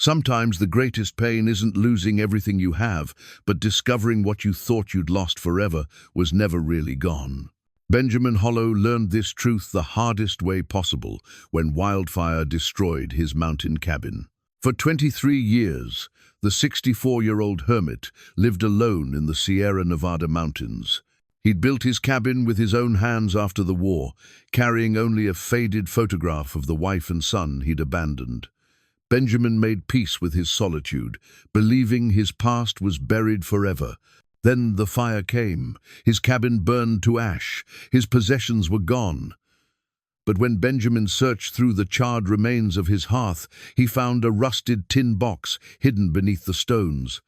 Sometimes the greatest pain isn't losing everything you have, but discovering what you thought you'd lost forever was never really gone. Benjamin Hollow learned this truth the hardest way possible when wildfire destroyed his mountain cabin. For 23 years, the 64-year-old hermit lived alone in the Sierra Nevada mountains. He'd built his cabin with his own hands after the war, carrying only a faded photograph of the wife and son he'd abandoned. Benjamin made peace with his solitude, believing his past was buried forever. Then the fire came. His cabin burned to ash. His possessions were gone. But when Benjamin searched through the charred remains of his hearth, he found a rusted tin box hidden beneath the stones.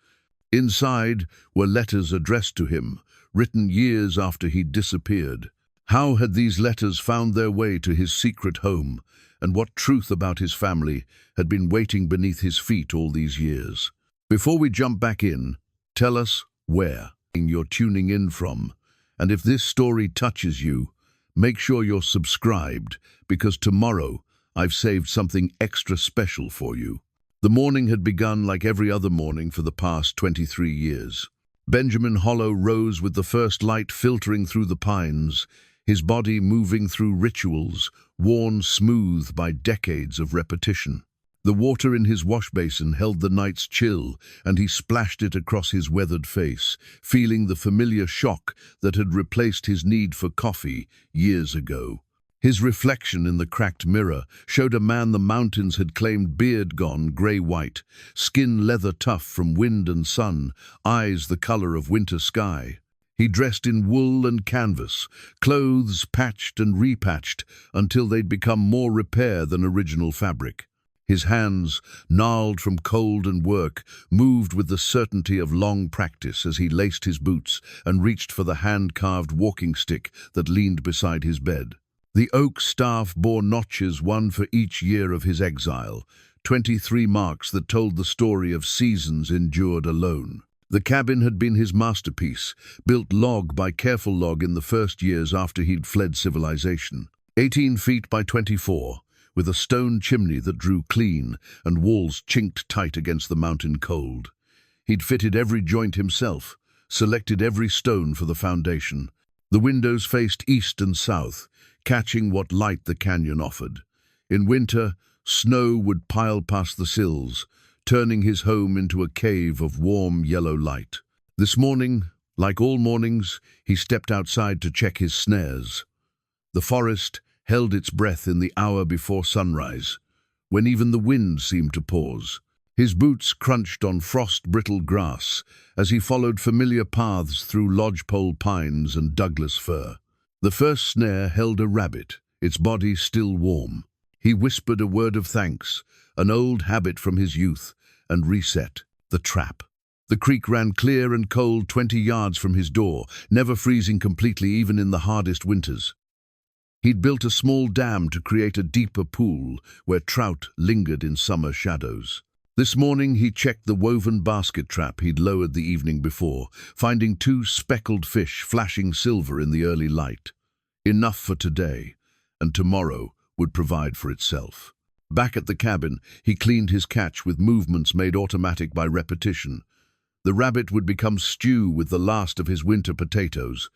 Inside were letters addressed to him, written years after he'd disappeared. How had these letters found their way to his secret home, and what truth about his family had been waiting beneath his feet all these years? Before we jump back in, tell us where you're tuning in from, and if this story touches you, make sure you're subscribed, because tomorrow I've saved something extra special for you. The morning had begun like every other morning for the past 23 years. Benjamin Hollow rose with the first light filtering through the pines, his body moving through rituals, worn smooth by decades of repetition. The water in his wash basin held the night's chill, and he splashed it across his weathered face, feeling the familiar shock that had replaced his need for coffee years ago. His reflection in the cracked mirror showed a man the mountains had claimed beard gone grey-white, skin leather tough from wind and sun, eyes the color of winter sky. He dressed in wool and canvas, clothes patched and repatched until they'd become more repair than original fabric. His hands, gnarled from cold and work, moved with the certainty of long practice as he laced his boots and reached for the hand-carved walking stick that leaned beside his bed. The oak staff bore notches, one for each year of his exile, 23 marks that told the story of seasons endured alone. The cabin had been his masterpiece, built log by careful log in the first years after he'd fled civilization. 18 feet by 24, with a stone chimney that drew clean and walls chinked tight against the mountain cold. He'd fitted every joint himself, selected every stone for the foundation. The windows faced east and south, catching what light the canyon offered. In winter, snow would pile past the sills, turning his home into a cave of warm yellow light. This morning, like all mornings, he stepped outside to check his snares. The forest held its breath in the hour before sunrise, when even the wind seemed to pause. His boots crunched on frost-brittle grass as he followed familiar paths through lodgepole pines and Douglas fir. The first snare held a rabbit, its body still warm. He whispered a word of thanks, an old habit from his youth, and reset the trap. The creek ran clear and cold 20 yards from his door, never freezing completely even in the hardest winters. He'd built a small dam to create a deeper pool where trout lingered in summer shadows. This morning he checked the woven basket trap he'd lowered the evening before, finding 2 speckled fish flashing silver in the early light. Enough for today, and tomorrow would provide for itself. Back at the cabin, he cleaned his catch with movements made automatic by repetition. The rabbit would become stew with the last of his winter potatoes.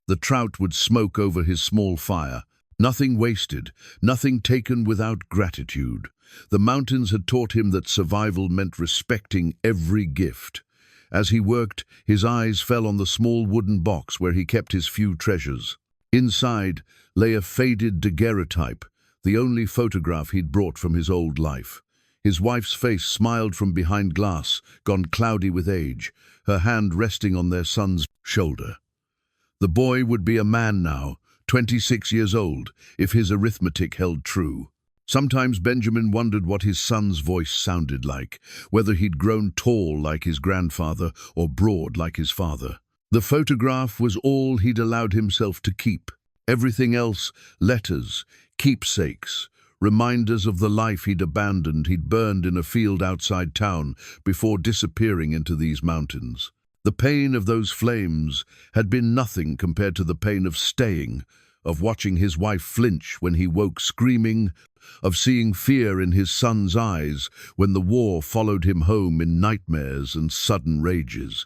The trout would smoke over his small fire. Nothing wasted, nothing taken without gratitude. The mountains had taught him that survival meant respecting every gift. As he worked, his eyes fell on the small wooden box where he kept his few treasures. Inside lay a faded daguerreotype, the only photograph he'd brought from his old life. His wife's face smiled from behind glass, gone cloudy with age, her hand resting on their son's shoulder. The boy would be a man now, 26 years old, if his arithmetic held true. Sometimes Benjamin wondered what his son's voice sounded like, whether he'd grown tall like his grandfather or broad like his father. The photograph was all he'd allowed himself to keep. Everything else, letters, keepsakes, reminders of the life he'd abandoned, he'd burned in a field outside town before disappearing into these mountains. The pain of those flames had been nothing compared to the pain of staying, of watching his wife flinch when he woke screaming, of seeing fear in his son's eyes when the war followed him home in nightmares and sudden rages.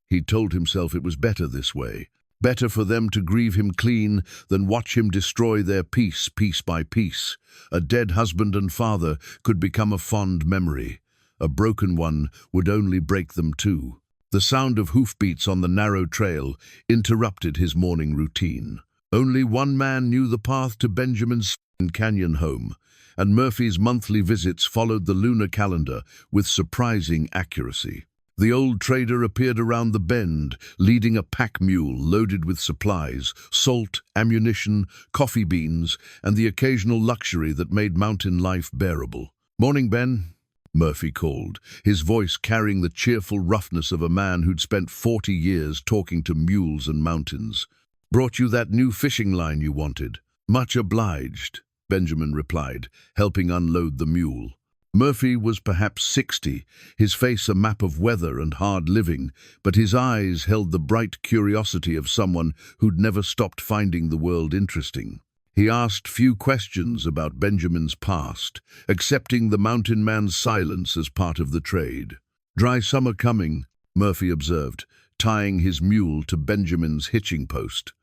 He told himself it was better this way, better for them to grieve him clean than watch him destroy their peace, piece by piece. A dead husband and father could become a fond memory. A broken one would only break them too. The sound of hoofbeats on the narrow trail interrupted his morning routine. Only one man knew the path to Benjamin's canyon home, and Murphy's monthly visits followed the lunar calendar with surprising accuracy. The old trader appeared around the bend, leading a pack mule loaded with supplies, salt, ammunition, coffee beans, and the occasional luxury that made mountain life bearable. "Morning, Ben," Murphy called, his voice carrying the cheerful roughness of a man who'd spent 40 years talking to mules and mountains. "Brought you that new fishing line you wanted." "Much obliged," Benjamin replied, helping unload the mule. Murphy was perhaps 60, his face a map of weather and hard living, but his eyes held the bright curiosity of someone who'd never stopped finding the world interesting. He asked few questions about Benjamin's past, accepting the mountain man's silence as part of the trade. "Dry summer coming," Murphy observed, tying his mule to Benjamin's hitching post.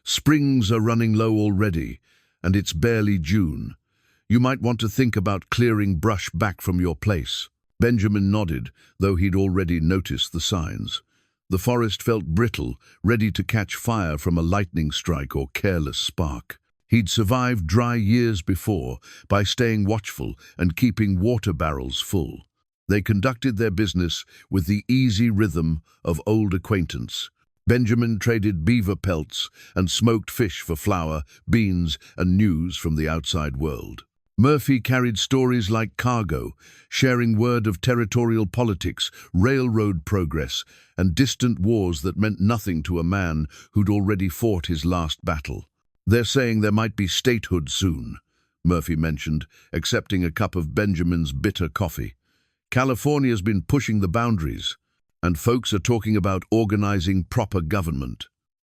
"Springs are running low already, and it's barely June. You might want to think about clearing brush back from your place." Benjamin nodded, though he'd already noticed the signs. The forest felt brittle, ready to catch fire from a lightning strike or careless spark. He'd survived dry years before by staying watchful and keeping water barrels full. They conducted their business with the easy rhythm of old acquaintance. Benjamin traded beaver pelts and smoked fish for flour, beans, and news from the outside world. Murphy carried stories like cargo, sharing word of territorial politics, railroad progress, and distant wars that meant nothing to a man who'd already fought his last battle. "They're saying there might be statehood soon," Murphy mentioned, accepting a cup of Benjamin's bitter coffee. "California's been pushing the boundaries, and folks are talking about organizing proper government."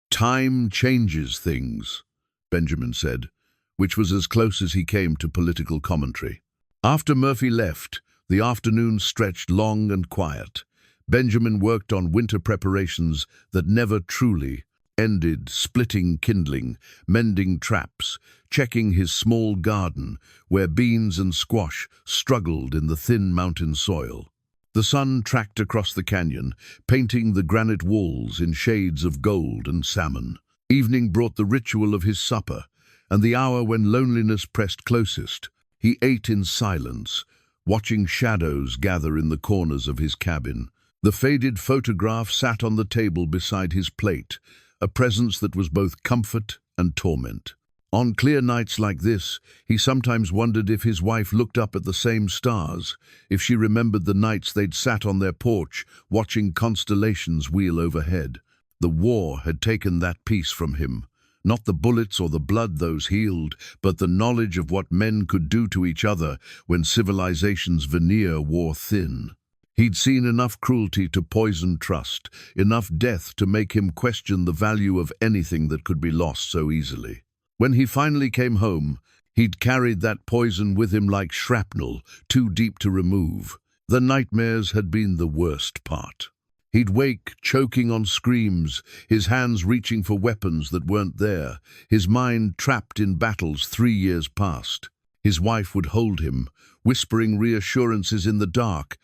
"Time changes things," Benjamin said, which was as close as he came to political commentary. After Murphy left, the afternoon stretched long and quiet. Benjamin worked on winter preparations that never truly ended, splitting kindling, mending traps, checking his small garden where beans and squash struggled in the thin mountain soil. The sun tracked across the canyon, painting the granite walls in shades of gold and salmon. Evening brought the ritual of his supper, and the hour when loneliness pressed closest. He ate in silence, watching shadows gather in the corners of his cabin. The faded photograph sat on the table beside his plate, a presence that was both comfort and torment. On clear nights like this, he sometimes wondered if his wife looked up at the same stars, if she remembered the nights they'd sat on their porch, watching constellations wheel overhead. The war had taken that peace from him. Not the bullets or the blood those healed, but the knowledge of what men could do to each other when civilization's veneer wore thin. He'd seen enough cruelty to poison trust, enough death to make him question the value of anything that could be lost so easily. When he finally came home, he'd carried that poison with him like shrapnel, too deep to remove. The nightmares had been the worst part. He'd wake, choking on screams, his hands reaching for weapons that weren't there, his mind trapped in battles 3 years past. His wife would hold him, whispering reassurances in the dark,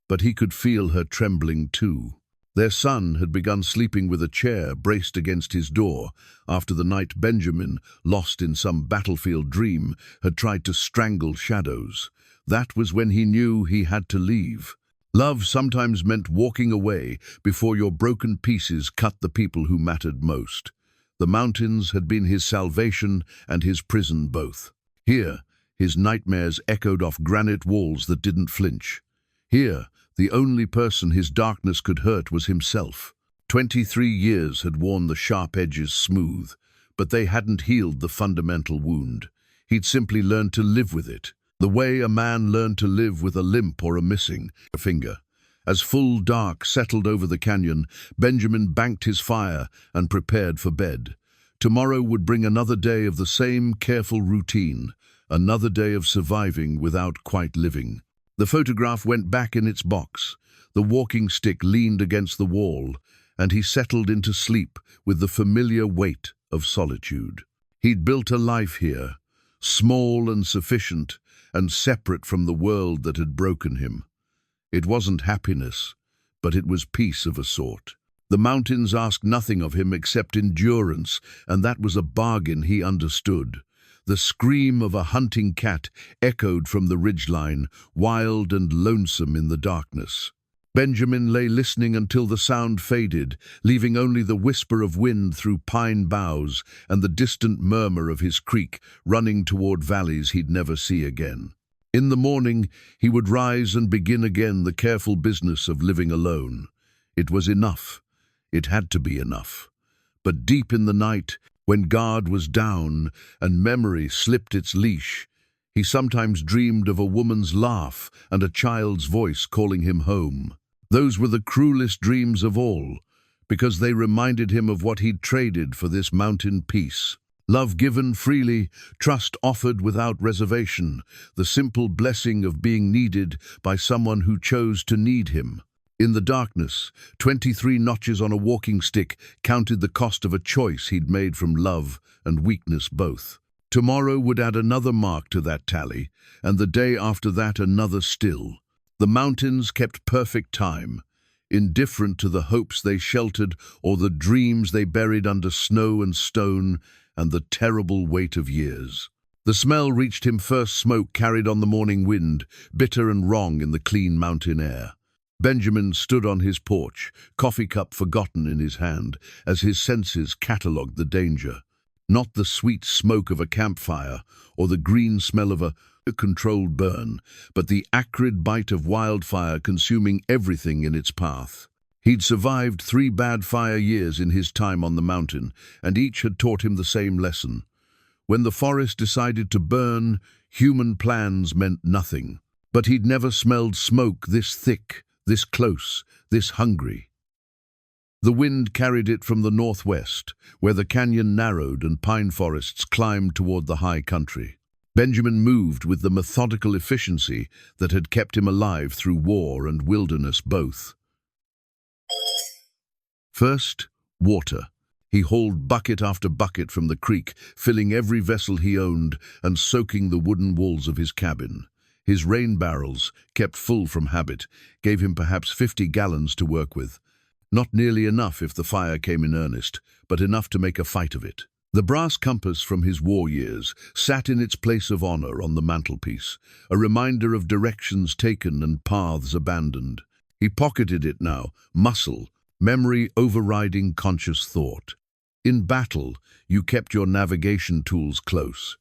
but he could feel her trembling too. Their son had begun sleeping with a chair braced against his door after the night Benjamin, lost in some battlefield dream, had tried to strangle shadows. That was when he knew he had to leave. Love sometimes meant walking away before your broken pieces cut the people who mattered most. The mountains had been his salvation and his prison both. Here, his nightmares echoed off granite walls that didn't flinch. Here, the only person his darkness could hurt was himself. 23 years had worn the sharp edges smooth, but they hadn't healed the fundamental wound. He'd simply learned to live with it, the way a man learned to live with a limp or a missing finger. As full dark settled over the canyon, Benjamin banked his fire and prepared for bed. Tomorrow would bring another day of the same careful routine, another day of surviving without quite living. The photograph went back in its box. The walking stick leaned against the wall, and he settled into sleep with the familiar weight of solitude. He'd built a life here, small and sufficient, and separate from the world that had broken him. It wasn't happiness, but it was peace of a sort. The mountains asked nothing of him except endurance, and that was a bargain he understood. The scream of a hunting cat echoed from the ridgeline, wild and lonesome in the darkness. Benjamin lay listening until the sound faded, leaving only the whisper of wind through pine boughs and the distant murmur of his creek running toward valleys he'd never see again. In the morning, he would rise and begin again the careful business of living alone. It was enough. It had to be enough. But deep in the night, when guard was down and memory slipped its leash, he sometimes dreamed of a woman's laugh and a child's voice calling him home. Those were the cruelest dreams of all, because they reminded him of what he'd traded for this mountain peace. Love given freely, trust offered without reservation, the simple blessing of being needed by someone who chose to need him. In the darkness, 23 notches on a walking stick counted the cost of a choice he'd made from love and weakness both. Tomorrow would add another mark to that tally, and the day after that another still. The mountains kept perfect time, indifferent to the hopes they sheltered or the dreams they buried under snow and stone and the terrible weight of years. The smell reached him first, smoke carried on the morning wind, bitter and wrong in the clean mountain air. Benjamin stood on his porch, coffee cup forgotten in his hand, as his senses catalogued the danger. Not the sweet smoke of a campfire or the green smell of a controlled burn, but the acrid bite of wildfire consuming everything in its path. He'd survived 3 bad fire years in his time on the mountain, and each had taught him the same lesson. When the forest decided to burn, human plans meant nothing. But he'd never smelled smoke this thick, this close, this hungry. The wind carried it from the northwest, where the canyon narrowed and pine forests climbed toward the high country. Benjamin moved with the methodical efficiency that had kept him alive through war and wilderness both. First, water. He hauled bucket after bucket from the creek, filling every vessel he owned and soaking the wooden walls of his cabin. His rain barrels, kept full from habit, gave him perhaps 50 gallons to work with. Not nearly enough if the fire came in earnest, but enough to make a fight of it. The brass compass from his war years sat in its place of honor on the mantelpiece, a reminder of directions taken and paths abandoned. He pocketed it now, muscle, memory overriding conscious thought. In battle, you kept your navigation tools close.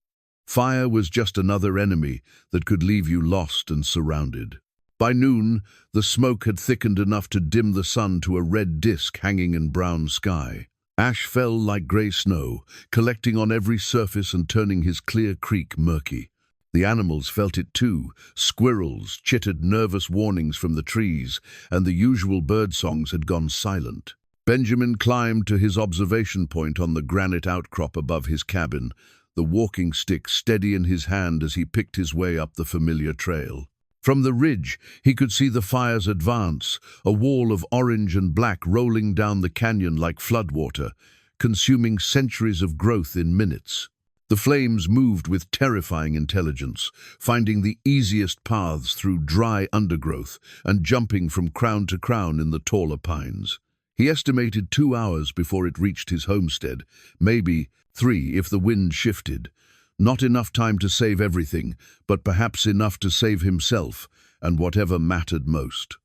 Fire was just another enemy that could leave you lost and surrounded. By noon, the smoke had thickened enough to dim the sun to a red disk hanging in brown sky. Ash fell like grey snow, collecting on every surface and turning his clear creek murky. The animals felt it too. Squirrels chittered nervous warnings from the trees, and the usual bird songs had gone silent. Benjamin climbed to his observation point on the granite outcrop above his cabin, the walking stick steady in his hand as he picked his way up the familiar trail. From the ridge, he could see the fires advance, a wall of orange and black rolling down the canyon like floodwater, consuming centuries of growth in minutes. The flames moved with terrifying intelligence, finding the easiest paths through dry undergrowth and jumping from crown to crown in the taller pines. He estimated 2 hours before it reached his homestead, maybe 3 if the wind shifted. Not enough time to save everything, but perhaps enough to save himself and whatever mattered most.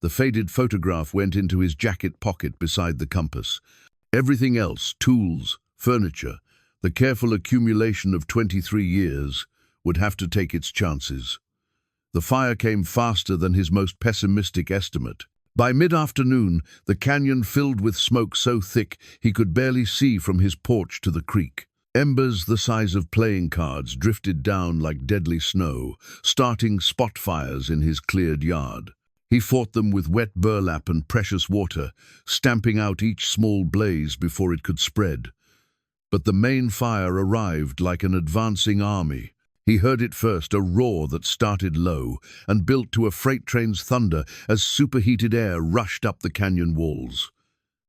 The faded photograph went into his jacket pocket beside the compass. Everything else, tools, furniture, the careful accumulation of 23 years, would have to take its chances. The fire came faster than his most pessimistic estimate. By mid-afternoon, the canyon filled with smoke so thick he could barely see from his porch to the creek. Embers the size of playing cards drifted down like deadly snow, starting spot fires in his cleared yard. He fought them with wet burlap and precious water, stamping out each small blaze before it could spread. But the main fire arrived like an advancing army. He heard it first, a roar that started low and built to a freight train's thunder as superheated air rushed up the canyon walls.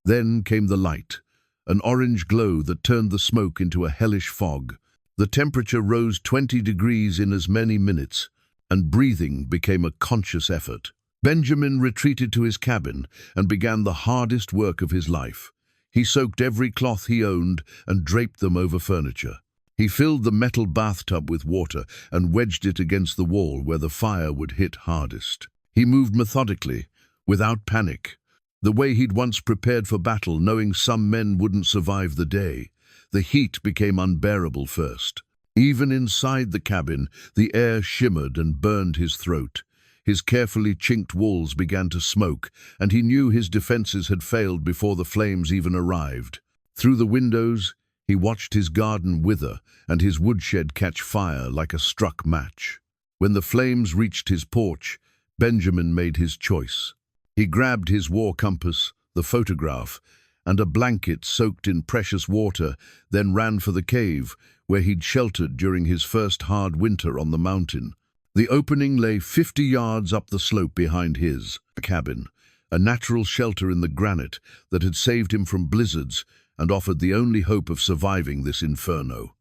Then came the light, an orange glow that turned the smoke into a hellish fog. The temperature rose 20 degrees in as many minutes, and breathing became a conscious effort. Benjamin retreated to his cabin and began the hardest work of his life. He soaked every cloth he owned and draped them over furniture. He filled the metal bathtub with water and wedged it against the wall where the fire would hit hardest. He moved methodically, without panic, the way he'd once prepared for battle, knowing some men wouldn't survive the day. The heat became unbearable first. Even inside the cabin, the air shimmered and burned his throat. His carefully chinked walls began to smoke, and he knew his defenses had failed before the flames even arrived. Through the windows, he watched his garden wither and his woodshed catch fire like a struck match. When the flames reached his porch, Benjamin made his choice. He grabbed his war compass, the photograph, and a blanket soaked in precious water, then ran for the cave, where he'd sheltered during his first hard winter on the mountain. The opening lay 50 yards up the slope behind his cabin, a natural shelter in the granite that had saved him from blizzards and offered the only hope of surviving this inferno.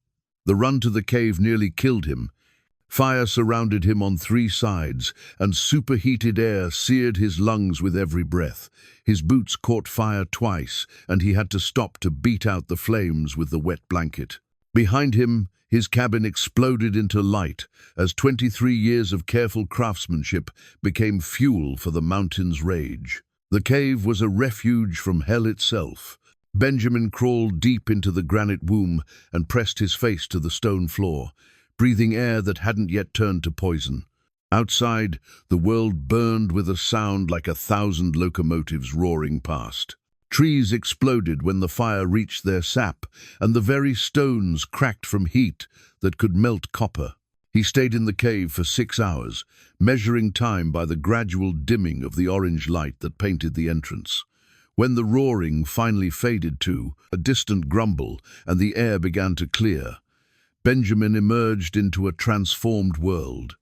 The run to the cave nearly killed him. Fire surrounded him on 3 sides, and superheated air seared his lungs with every breath. His boots caught fire twice, and he had to stop to beat out the flames with the wet blanket. Behind him, his cabin exploded into light as 23 years of careful craftsmanship became fuel for the mountain's rage. The cave was a refuge from hell itself. Benjamin crawled deep into the granite womb and pressed his face to the stone floor, breathing air that hadn't yet turned to poison. Outside, the world burned with a sound like 1,000 locomotives roaring past. Trees exploded when the fire reached their sap, and the very stones cracked from heat that could melt copper. He stayed in the cave for 6 hours, measuring time by the gradual dimming of the orange light that painted the entrance. When the roaring finally faded to a distant grumble and the air began to clear, Benjamin emerged into a transformed world.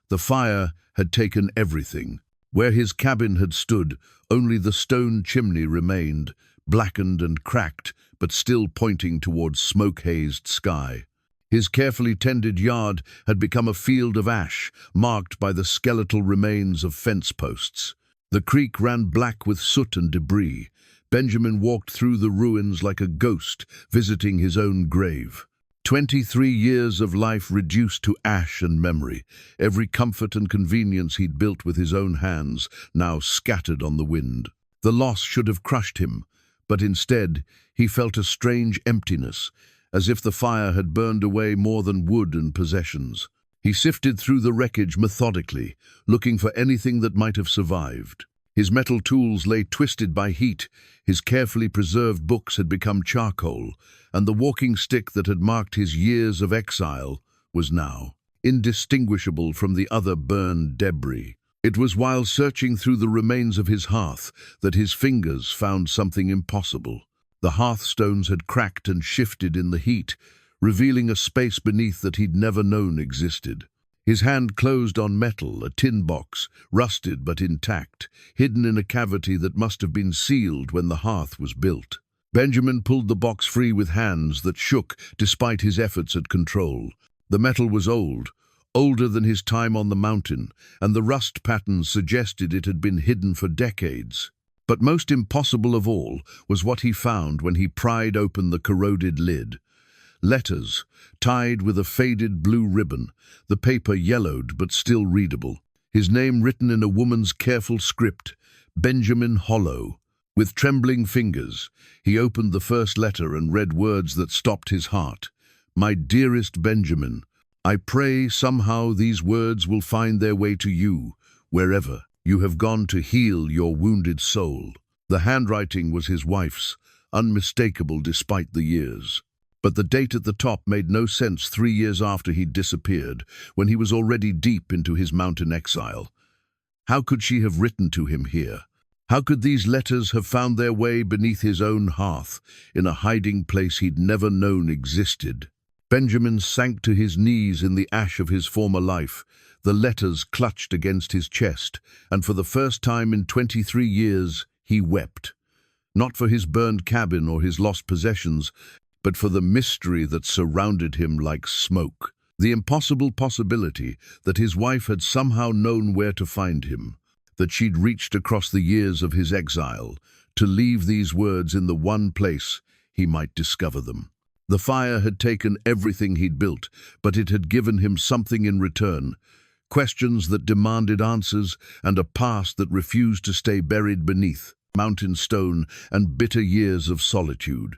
The fire had taken everything. Where his cabin had stood, only the stone chimney remained, blackened and cracked, but still pointing towards smoke-hazed sky. His carefully tended yard had become a field of ash, marked by the skeletal remains of fence posts. The creek ran black with soot and debris. Benjamin walked through the ruins like a ghost, visiting his own grave. 23 years of life reduced to ash and memory, every comfort and convenience he'd built with his own hands, now scattered on the wind. The loss should have crushed him, but instead he felt a strange emptiness, as if the fire had burned away more than wood and possessions. He sifted through the wreckage methodically, looking for anything that might have survived. His metal tools lay twisted by heat, his carefully preserved books had become charcoal, and the walking stick that had marked his years of exile was now indistinguishable from the other burned debris. It was while searching through the remains of his hearth that his fingers found something impossible. The hearthstones had cracked and shifted in the heat, revealing a space beneath that he'd never known existed. His hand closed on metal, a tin box, rusted but intact, hidden in a cavity that must have been sealed when the hearth was built. Benjamin pulled the box free with hands that shook despite his efforts at control. The metal was old, older than his time on the mountain, and the rust patterns suggested it had been hidden for decades. But most impossible of all was what he found when he pried open the corroded lid. Letters, tied with a faded blue ribbon, the paper yellowed but still readable. His name written in a woman's careful script, Benjamin Hollow. With trembling fingers, he opened the first letter and read words that stopped his heart. "My dearest Benjamin, I pray somehow these words will find their way to you, wherever you have gone to heal your wounded soul." The handwriting was his wife's, unmistakable despite the years. But the date at the top made no sense 3 years after he'd disappeared, when he was already deep into his mountain exile. How could she have written to him here? How could these letters have found their way beneath his own hearth, in a hiding place he'd never known existed? Benjamin sank to his knees in the ash of his former life, the letters clutched against his chest, and for the first time in 23 years he wept. Not for his burned cabin or his lost possessions, but for the mystery that surrounded him like smoke. The impossible possibility that his wife had somehow known where to find him, that she'd reached across the years of his exile to leave these words in the one place he might discover them. The fire had taken everything he'd built, but it had given him something in return. Questions that demanded answers and a past that refused to stay buried beneath mountain stone and bitter years of solitude.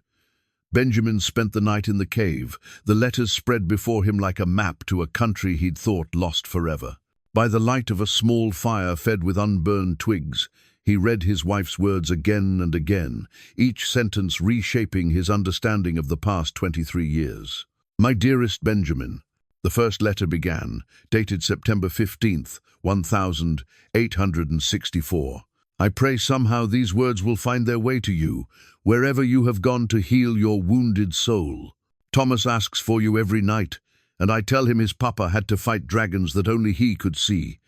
Benjamin spent the night in the cave, the letters spread before him like a map to a country he'd thought lost forever. By the light of a small fire fed with unburned twigs, he read his wife's words again and again, each sentence reshaping his understanding of the past 23 years. "My dearest Benjamin," the first letter began, dated September 15th, 1864. "I pray somehow these words will find their way to you, wherever you have gone to heal your wounded soul. Thomas asks for you every night, and I tell him his papa had to fight dragons that only he could see.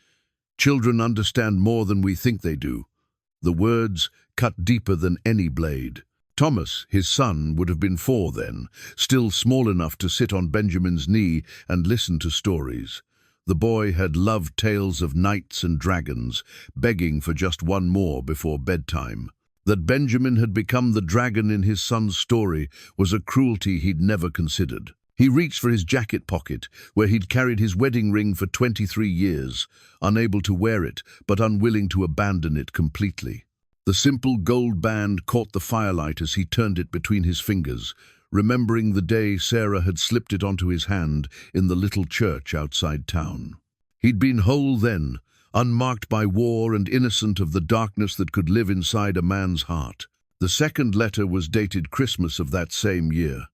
Children understand more than we think they do." The words cut deeper than any blade. Thomas, his son, would have been 4 then, still small enough to sit on Benjamin's knee and listen to stories. The boy had loved tales of knights and dragons, begging for just one more before bedtime. That Benjamin had become the dragon in his son's story was a cruelty he'd never considered. He reached for his jacket pocket, where he'd carried his wedding ring for 23 years, unable to wear it, but unwilling to abandon it completely. The simple gold band caught the firelight as he turned it between his fingers, remembering the day Sarah had slipped it onto his hand in the little church outside town. He'd been whole then, unmarked by war and innocent of the darkness that could live inside a man's heart. The second letter was dated Christmas of that same year.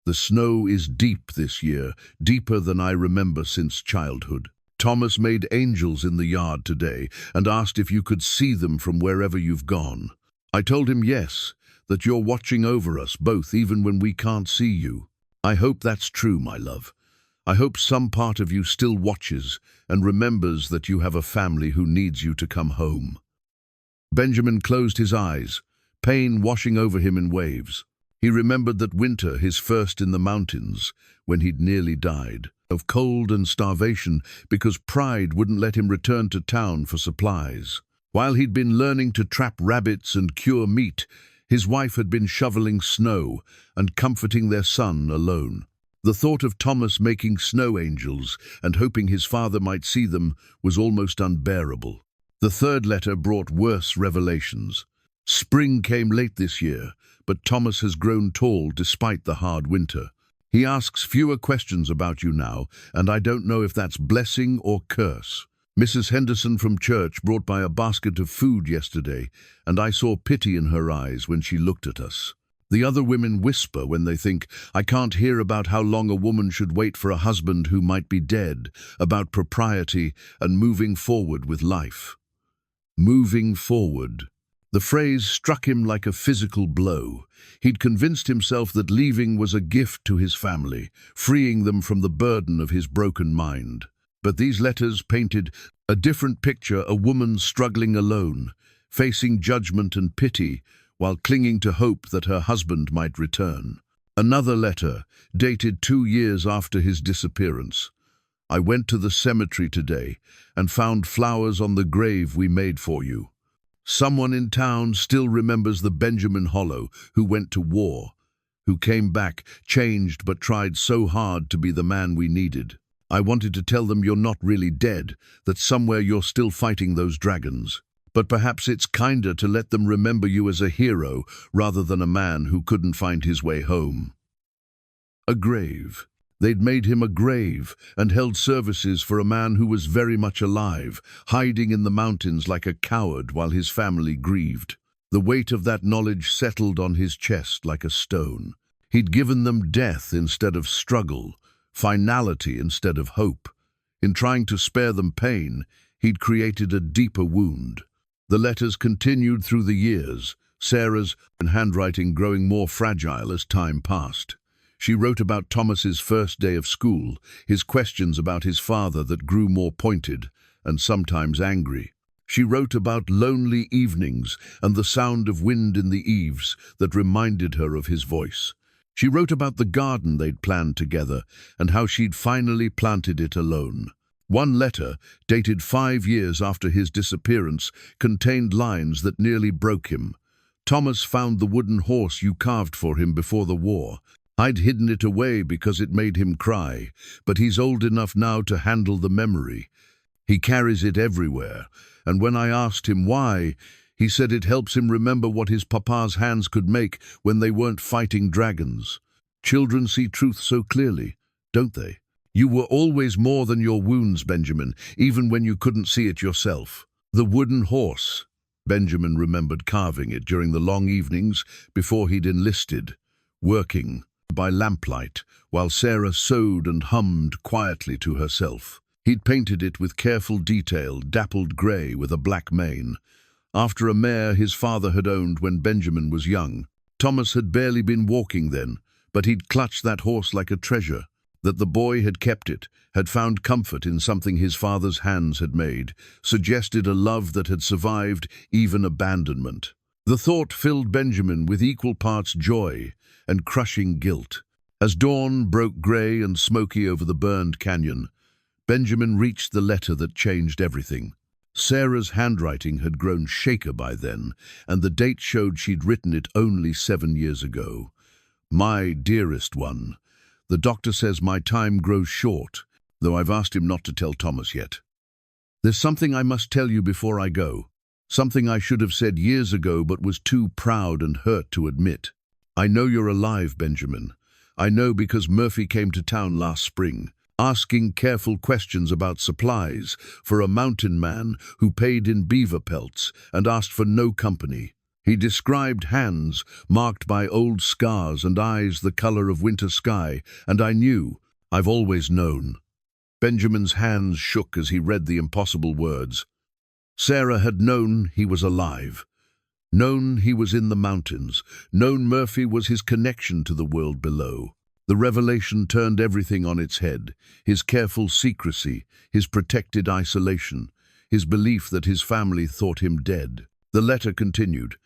"The snow is deep this year, deeper than I remember since childhood. Thomas made angels in the yard today and asked if you could see them from wherever you've gone. I told him yes, that you're watching over us both even when we can't see you. I hope that's true, my love. I hope some part of you still watches and remembers that you have a family who needs you to come home." Benjamin closed his eyes, pain washing over him in waves. He remembered that winter, his first in the mountains, when he'd nearly died, of cold and starvation because pride wouldn't let him return to town for supplies. While he'd been learning to trap rabbits and cure meat, his wife had been shoveling snow and comforting their son alone. The thought of Thomas making snow angels and hoping his father might see them was almost unbearable. The third letter brought worse revelations. Spring came late this year, but Thomas has grown tall despite the hard winter. He asks fewer questions about you now, and I don't know if that's blessing or curse. Mrs. Henderson from church brought by a basket of food yesterday, and I saw pity in her eyes when she looked at us. The other women whisper when they think, I can't hear about how long a woman should wait for a husband who might be dead, about propriety and moving forward with life. Moving forward. The phrase struck him like a physical blow. He'd convinced himself that leaving was a gift to his family, freeing them from the burden of his broken mind. But these letters painted a different picture, a woman struggling alone, facing judgment and pity, while clinging to hope that her husband might return. Another letter, dated 2 years after his disappearance. I went to the cemetery today and found flowers on the grave we made for you. Someone in town still remembers the Benjamin Hollow who went to war, who came back, changed but tried so hard to be the man we needed. I wanted to tell them you're not really dead, that somewhere you're still fighting those dragons. But perhaps it's kinder to let them remember you as a hero rather than a man who couldn't find his way home. A grave. They'd made him a grave and held services for a man who was very much alive, hiding in the mountains like a coward while his family grieved. The weight of that knowledge settled on his chest like a stone. He'd given them death instead of struggle, finality instead of hope. In trying to spare them pain, he'd created a deeper wound. The letters continued through the years, Sarah's handwriting growing more fragile as time passed. She wrote about Thomas's first day of school, his questions about his father that grew more pointed and sometimes angry. She wrote about lonely evenings and the sound of wind in the eaves that reminded her of his voice. She wrote about the garden they'd planned together and how she'd finally planted it alone. One letter, dated 5 years after his disappearance, contained lines that nearly broke him. "Thomas found the wooden horse you carved for him before the war. I'd hidden it away because it made him cry, but he's old enough now to handle the memory. He carries it everywhere, and when I asked him why, he said it helps him remember what his papa's hands could make when they weren't fighting dragons. Children see truth so clearly, don't they? You were always more than your wounds, Benjamin, even when you couldn't see it yourself." The wooden horse. Benjamin remembered carving it during the long evenings before he'd enlisted, working by lamplight while Sarah sewed and hummed quietly to herself. He'd painted it with careful detail, dappled grey with a black mane, after a mare his father had owned when Benjamin was young. Thomas had barely been walking then, but he'd clutched that horse like a treasure. That the boy had kept it, had found comfort in something his father's hands had made, suggested a love that had survived even abandonment. The thought filled Benjamin with equal parts joy and crushing guilt. As dawn broke grey and smoky over the burned canyon, Benjamin reached the letter that changed everything. Sarah's handwriting had grown shaker by then, and the date showed she'd written it only 7 years ago. "My dearest one, the doctor says my time grows short, though I've asked him not to tell Thomas yet. There's something I must tell you before I go, something I should have said years ago but was too proud and hurt to admit. I know you're alive, Benjamin. I know because Murphy came to town last spring, asking careful questions about supplies for a mountain man who paid in beaver pelts and asked for no company. He described hands marked by old scars and eyes the color of winter sky, and I knew, I've always known." Benjamin's hands shook as he read the impossible words. Sarah had known he was alive, known he was in the mountains, known Murphy was his connection to the world below. The revelation turned everything on its head, his careful secrecy, his protected isolation, his belief that his family thought him dead. The letter continued,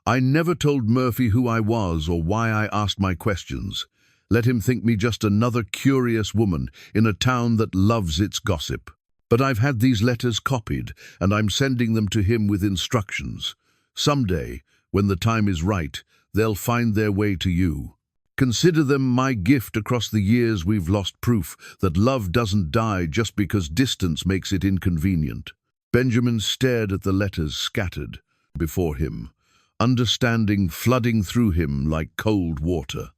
"I never told Murphy who I was or why I asked my questions. Let him think me just another curious woman in a town that loves its gossip. But I've had these letters copied, and I'm sending them to him with instructions. Someday, when the time is right, they'll find their way to you. Consider them my gift across the years we've lost proof that love doesn't die just because distance makes it inconvenient." Benjamin stared at the letters scattered before him, understanding flooding through him like cold water.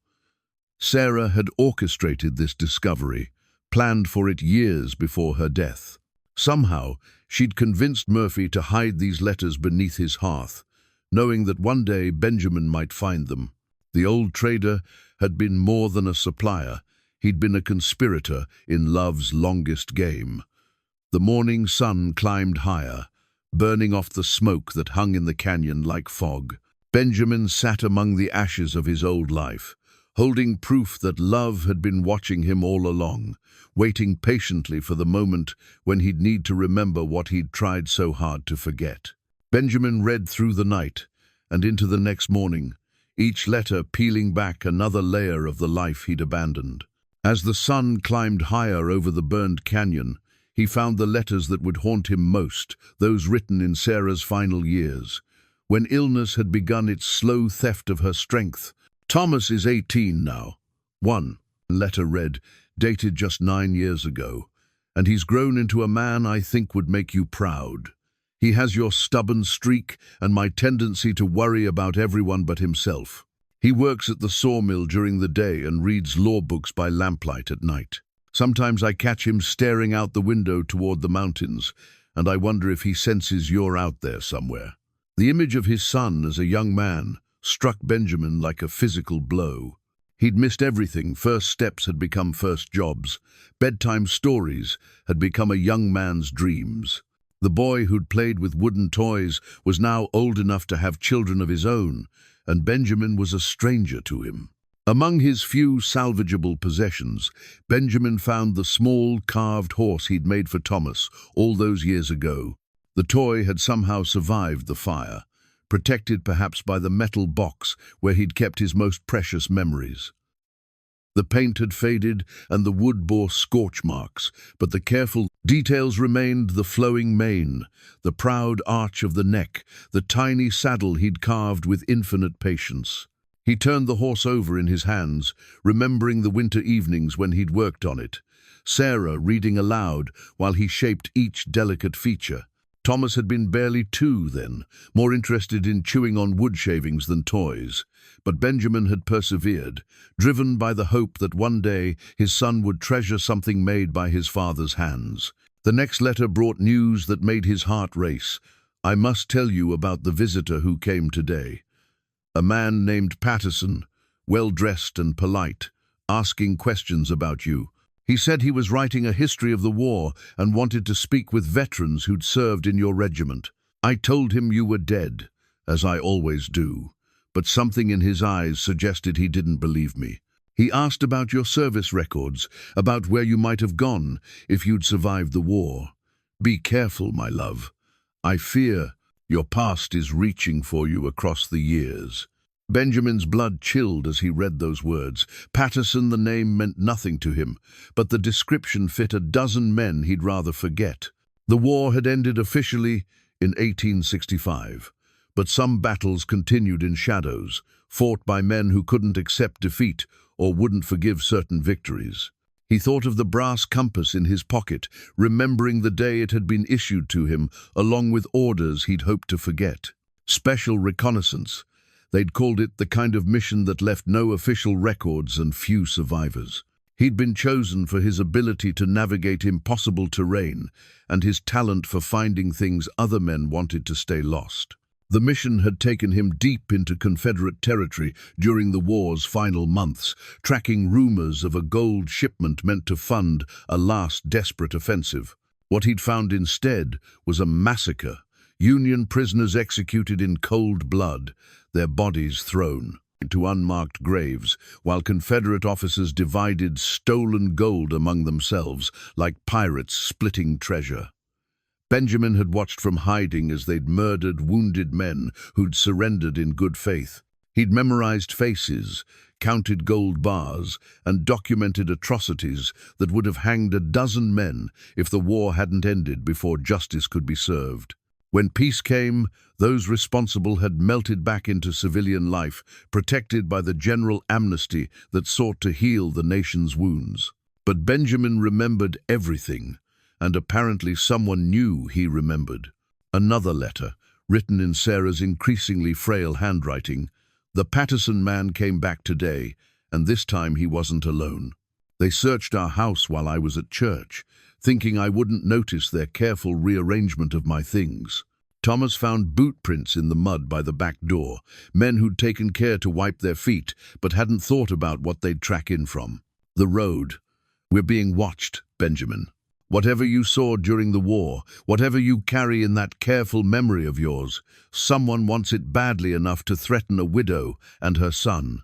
Sarah had orchestrated this discovery, planned for it years before her death. Somehow, she'd convinced Murphy to hide these letters beneath his hearth, knowing that one day Benjamin might find them. The old trader had been more than a supplier. He'd been a conspirator in love's longest game. The morning sun climbed higher, burning off the smoke that hung in the canyon like fog. Benjamin sat among the ashes of his old life, holding proof that love had been watching him all along, waiting patiently for the moment when he'd need to remember what he'd tried so hard to forget. Benjamin read through the night and into the next morning, each letter peeling back another layer of the life he'd abandoned. As the sun climbed higher over the burned canyon, he found the letters that would haunt him most, those written in Sarah's final years, when illness had begun its slow theft of her strength. "Thomas is 18 now." One letter read, dated just 9 years ago, "And he's grown into a man I think would make you proud. He has your stubborn streak and my tendency to worry about everyone but himself. He works at the sawmill during the day and reads law books by lamplight at night. Sometimes I catch him staring out the window toward the mountains, and I wonder if he senses you're out there somewhere." The image of his son as a young man struck Benjamin like a physical blow. He'd missed everything. First steps had become first jobs. Bedtime stories had become a young man's dreams. The boy who'd played with wooden toys was now old enough to have children of his own, and Benjamin was a stranger to him. Among his few salvageable possessions, Benjamin found the small carved horse he'd made for Thomas all those years ago. The toy had somehow survived the fire, protected perhaps by the metal box where he'd kept his most precious memories. The paint had faded and the wood bore scorch marks, but the careful details remained: the flowing mane, the proud arch of the neck, the tiny saddle he'd carved with infinite patience. He turned the horse over in his hands, remembering the winter evenings when he'd worked on it, Sarah reading aloud while he shaped each delicate feature. Thomas had been barely 2 then, more interested in chewing on wood shavings than toys. But Benjamin had persevered, driven by the hope that one day his son would treasure something made by his father's hands. The next letter brought news that made his heart race. "I must tell you about the visitor who came today. A man named Patterson, well-dressed and polite, asking questions about you. He said he was writing a history of the war and wanted to speak with veterans who'd served in your regiment. I told him you were dead, as I always do, but something in his eyes suggested he didn't believe me. He asked about your service records, about where you might have gone if you'd survived the war. Be careful, my love. I fear your past is reaching for you across the years." Benjamin's blood chilled as he read those words. Patterson, the name, meant nothing to him, but the description fit a dozen men he'd rather forget. The war had ended officially in 1865, but some battles continued in shadows, fought by men who couldn't accept defeat or wouldn't forgive certain victories. He thought of the brass compass in his pocket, remembering the day it had been issued to him, along with orders he'd hoped to forget. Special reconnaissance. They'd called it, the kind of mission that left no official records and few survivors. He'd been chosen for his ability to navigate impossible terrain and his talent for finding things other men wanted to stay lost. The mission had taken him deep into Confederate territory during the war's final months, tracking rumors of a gold shipment meant to fund a last desperate offensive. What he'd found instead was a massacre, Union prisoners executed in cold blood, their bodies thrown into unmarked graves, while Confederate officers divided stolen gold among themselves like pirates splitting treasure. Benjamin had watched from hiding as they'd murdered wounded men who'd surrendered in good faith. He'd memorized faces, counted gold bars, and documented atrocities that would have hanged a dozen men if the war hadn't ended before justice could be served. When peace came, those responsible had melted back into civilian life, protected by the general amnesty that sought to heal the nation's wounds. But Benjamin remembered everything, and apparently someone knew he remembered. Another letter, written in Sarah's increasingly frail handwriting. "The Patterson man came back today, and this time he wasn't alone. They searched our house while I was at church, thinking I wouldn't notice their careful rearrangement of my things. Thomas found boot prints in the mud by the back door, men who'd taken care to wipe their feet but hadn't thought about what they'd track in from. The road. We're being watched, Benjamin. Whatever you saw during the war, whatever you carry in that careful memory of yours, someone wants it badly enough to threaten a widow and her son."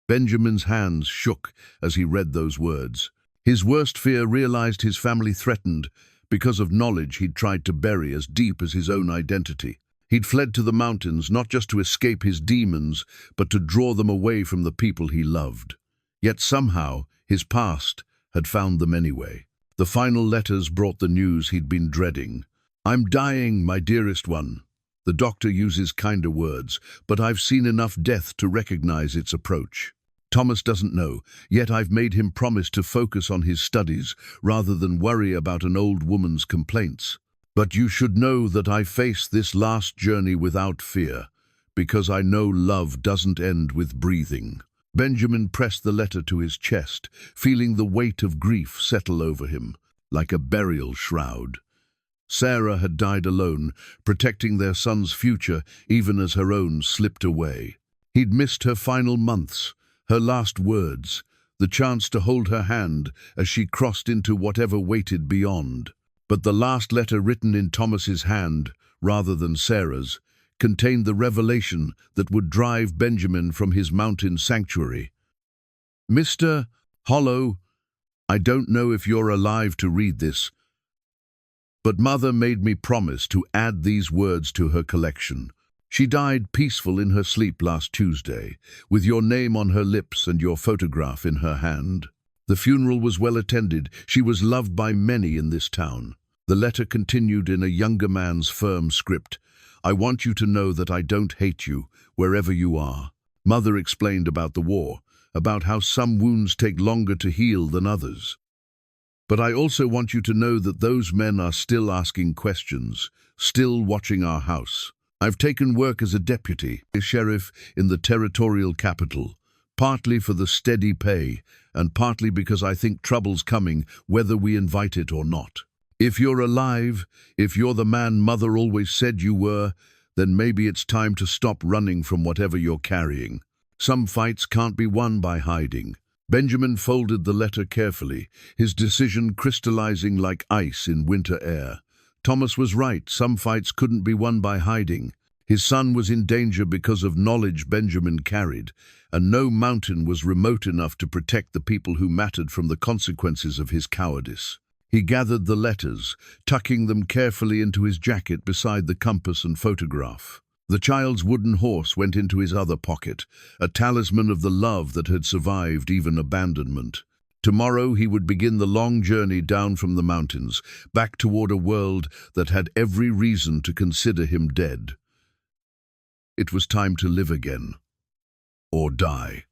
Benjamin's hands shook as he read those words. His worst fear realized his family threatened because of knowledge he'd tried to bury as deep as his own identity. He'd fled to the mountains not just to escape his demons, but to draw them away from the people he loved. Yet somehow, his past had found them anyway. The final letters brought the news he'd been dreading. "I'm dying, my dearest one. The doctor uses kinder words, but I've seen enough death to recognize its approach. Thomas doesn't know, yet I've made him promise to focus on his studies rather than worry about an old woman's complaints. But you should know that I face this last journey without fear, because I know love doesn't end with breathing." Benjamin pressed the letter to his chest, feeling the weight of grief settle over him, like a burial shroud. Sarah had died alone, protecting their son's future even as her own slipped away. He'd missed her final months, her last words, the chance to hold her hand as she crossed into whatever waited beyond. But the last letter, written in Thomas's hand rather than Sarah's, contained the revelation that would drive Benjamin from his mountain sanctuary. "Mr. Hollow, I don't know if you're alive to read this, but Mother made me promise to add these words to her collection. She died peaceful in her sleep last Tuesday, with your name on her lips and your photograph in her hand. The funeral was well attended. She was loved by many in this town." The letter continued in a younger man's firm script. "I want you to know that I don't hate you, wherever you are." Mother explained about the war, about how some wounds take longer to heal than others. "But I also want you to know that those men are still asking questions, still watching our house. I've taken work as a deputy, a sheriff in the territorial capital, partly for the steady pay, and partly because I think trouble's coming, whether we invite it or not. If you're alive, if you're the man Mother always said you were, then maybe it's time to stop running from whatever you're carrying. Some fights can't be won by hiding." Benjamin folded the letter carefully, his decision crystallizing like ice in winter air. Thomas was right, some fights couldn't be won by hiding. His son was in danger because of knowledge Benjamin carried, and no mountain was remote enough to protect the people who mattered from the consequences of his cowardice. He gathered the letters, tucking them carefully into his jacket beside the compass and photograph. The child's wooden horse went into his other pocket, a talisman of the love that had survived even abandonment. Tomorrow he would begin the long journey down from the mountains, back toward a world that had every reason to consider him dead. It was time to live again, or die,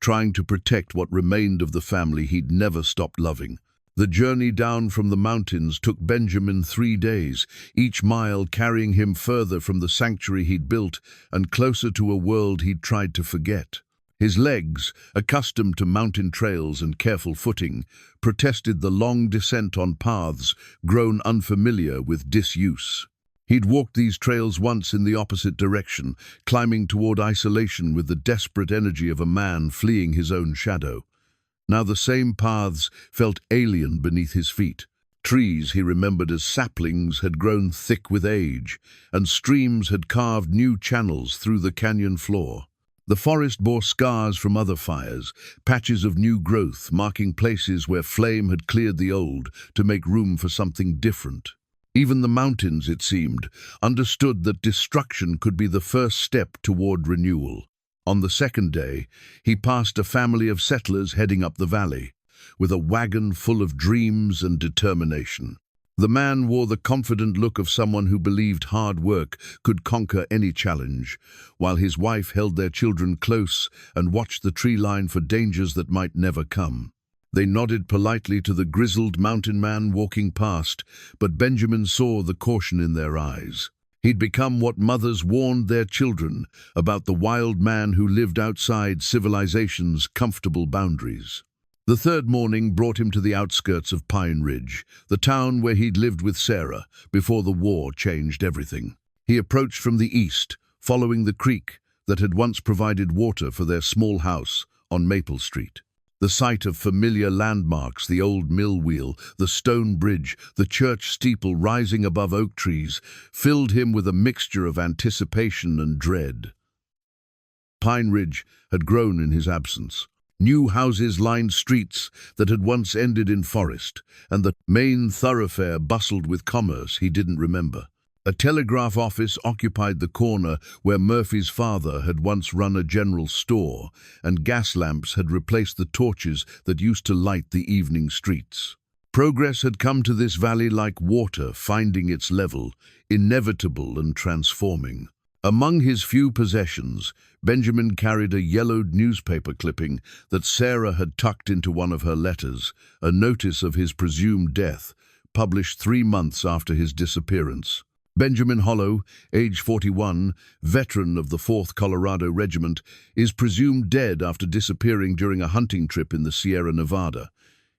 trying to protect what remained of the family he'd never stopped loving. The journey down from the mountains took Benjamin 3 days, each mile carrying him further from the sanctuary he'd built and closer to a world he'd tried to forget. His legs, accustomed to mountain trails and careful footing, protested the long descent on paths grown unfamiliar with disuse. He'd walked these trails once in the opposite direction, climbing toward isolation with the desperate energy of a man fleeing his own shadow. Now the same paths felt alien beneath his feet. Trees he remembered as saplings had grown thick with age, and streams had carved new channels through the canyon floor. The forest bore scars from other fires, patches of new growth marking places where flame had cleared the old to make room for something different. Even the mountains, it seemed, understood that destruction could be the first step toward renewal. On the second day, he passed a family of settlers heading up the valley, with a wagon full of dreams and determination. The man wore the confident look of someone who believed hard work could conquer any challenge, while his wife held their children close and watched the tree line for dangers that might never come. They nodded politely to the grizzled mountain man walking past, but Benjamin saw the caution in their eyes. He'd become what mothers warned their children about, the wild man who lived outside civilization's comfortable boundaries. The third morning brought him to the outskirts of Pine Ridge, the town where he'd lived with Sarah before the war changed everything. He approached from the east, following the creek that had once provided water for their small house on Maple Street. The sight of familiar landmarks, the old mill wheel, the stone bridge, the church steeple rising above oak trees, filled him with a mixture of anticipation and dread. Pine Ridge had grown in his absence. New houses lined streets that had once ended in forest, and the main thoroughfare bustled with commerce he didn't remember. A telegraph office occupied the corner where Murphy's father had once run a general store, and gas lamps had replaced the torches that used to light the evening streets. Progress had come to this valley like water finding its level, inevitable and transforming. Among his few possessions, Benjamin carried a yellowed newspaper clipping that Sarah had tucked into one of her letters, a notice of his presumed death, published 3 months after his disappearance. Benjamin Hollow, age 41, veteran of the 4th Colorado Regiment, is presumed dead after disappearing during a hunting trip in the Sierra Nevada.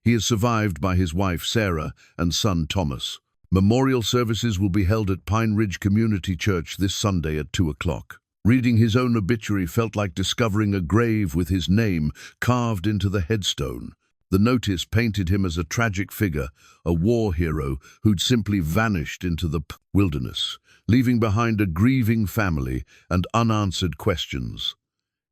He is survived by his wife Sarah and son Thomas. Memorial services will be held at Pine Ridge Community Church this Sunday at 2 o'clock. Reading his own obituary felt like discovering a grave with his name carved into the headstone. The notice painted him as a tragic figure, a war hero who'd simply vanished into the wilderness, leaving behind a grieving family and unanswered questions.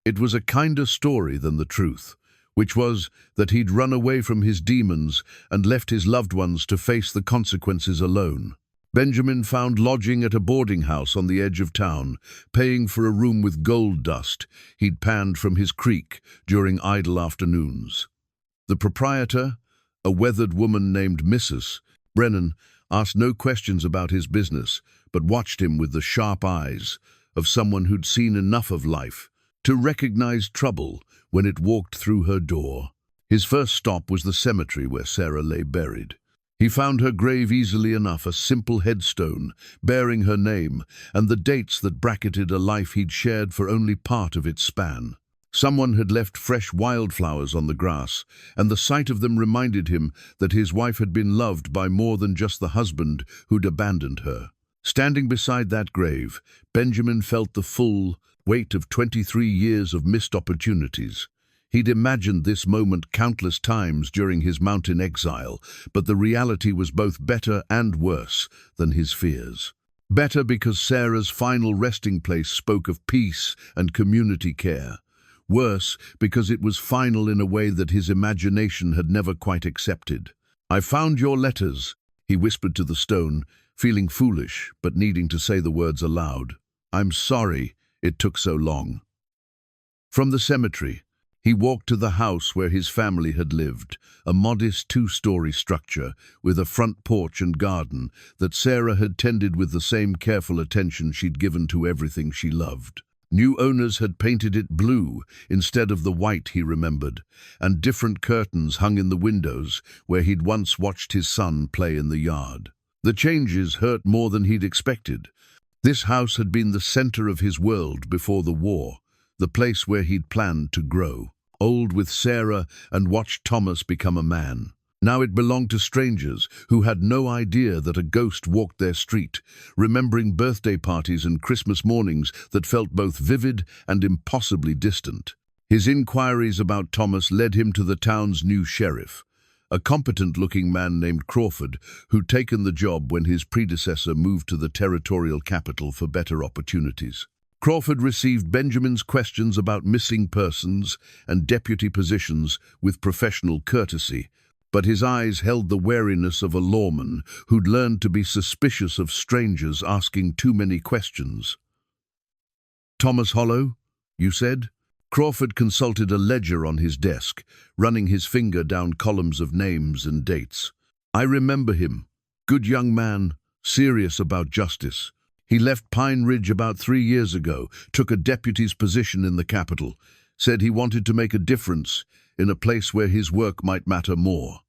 It was a kinder story than the truth, which was that he'd run away from his demons and left his loved ones to face the consequences alone. Benjamin found lodging at a boarding house on the edge of town, paying for a room with gold dust he'd panned from his creek during idle afternoons. The proprietor, a weathered woman named Mrs. Brennan, asked no questions about his business, but watched him with the sharp eyes of someone who'd seen enough of life to recognize trouble when it walked through her door. His first stop was the cemetery where Sarah lay buried. He found her grave easily enough, a simple headstone bearing her name and the dates that bracketed a life he'd shared for only part of its span. Someone had left fresh wildflowers on the grass, and the sight of them reminded him that his wife had been loved by more than just the husband who'd abandoned her. Standing beside that grave, Benjamin felt the full weight of 23 years of missed opportunities. He'd imagined this moment countless times during his mountain exile, but the reality was both better and worse than his fears. Better because Sarah's final resting place spoke of peace and community care. Worse because it was final in a way that his imagination had never quite accepted. "I found your letters," he whispered to the stone, feeling foolish but needing to say the words aloud. "I'm sorry it took so long." From the cemetery, he walked to the house where his family had lived, a modest two-story structure with a front porch and garden that Sarah had tended with the same careful attention she'd given to everything she loved. New owners had painted it blue instead of the white he remembered, and different curtains hung in the windows where he'd once watched his son play in the yard. The changes hurt more than he'd expected. This house had been the center of his world before the war, the place where he'd planned to grow, old with Sarah and watched Thomas become a man. Now it belonged to strangers who had no idea that a ghost walked their street, remembering birthday parties and Christmas mornings that felt both vivid and impossibly distant. His inquiries about Thomas led him to the town's new sheriff, a competent-looking man named Crawford, who'd taken the job when his predecessor moved to the territorial capital for better opportunities. Crawford received Benjamin's questions about missing persons and deputy positions with professional courtesy, but his eyes held the wariness of a lawman who'd learned to be suspicious of strangers asking too many questions. "Thomas Hollow, you said?" Crawford consulted a ledger on his desk, running his finger down columns of names and dates. "I remember him. Good young man, serious about justice. He left Pine Ridge about 3 years ago, took a deputy's position in the capital, said he wanted to make a difference in a place where his work might matter more."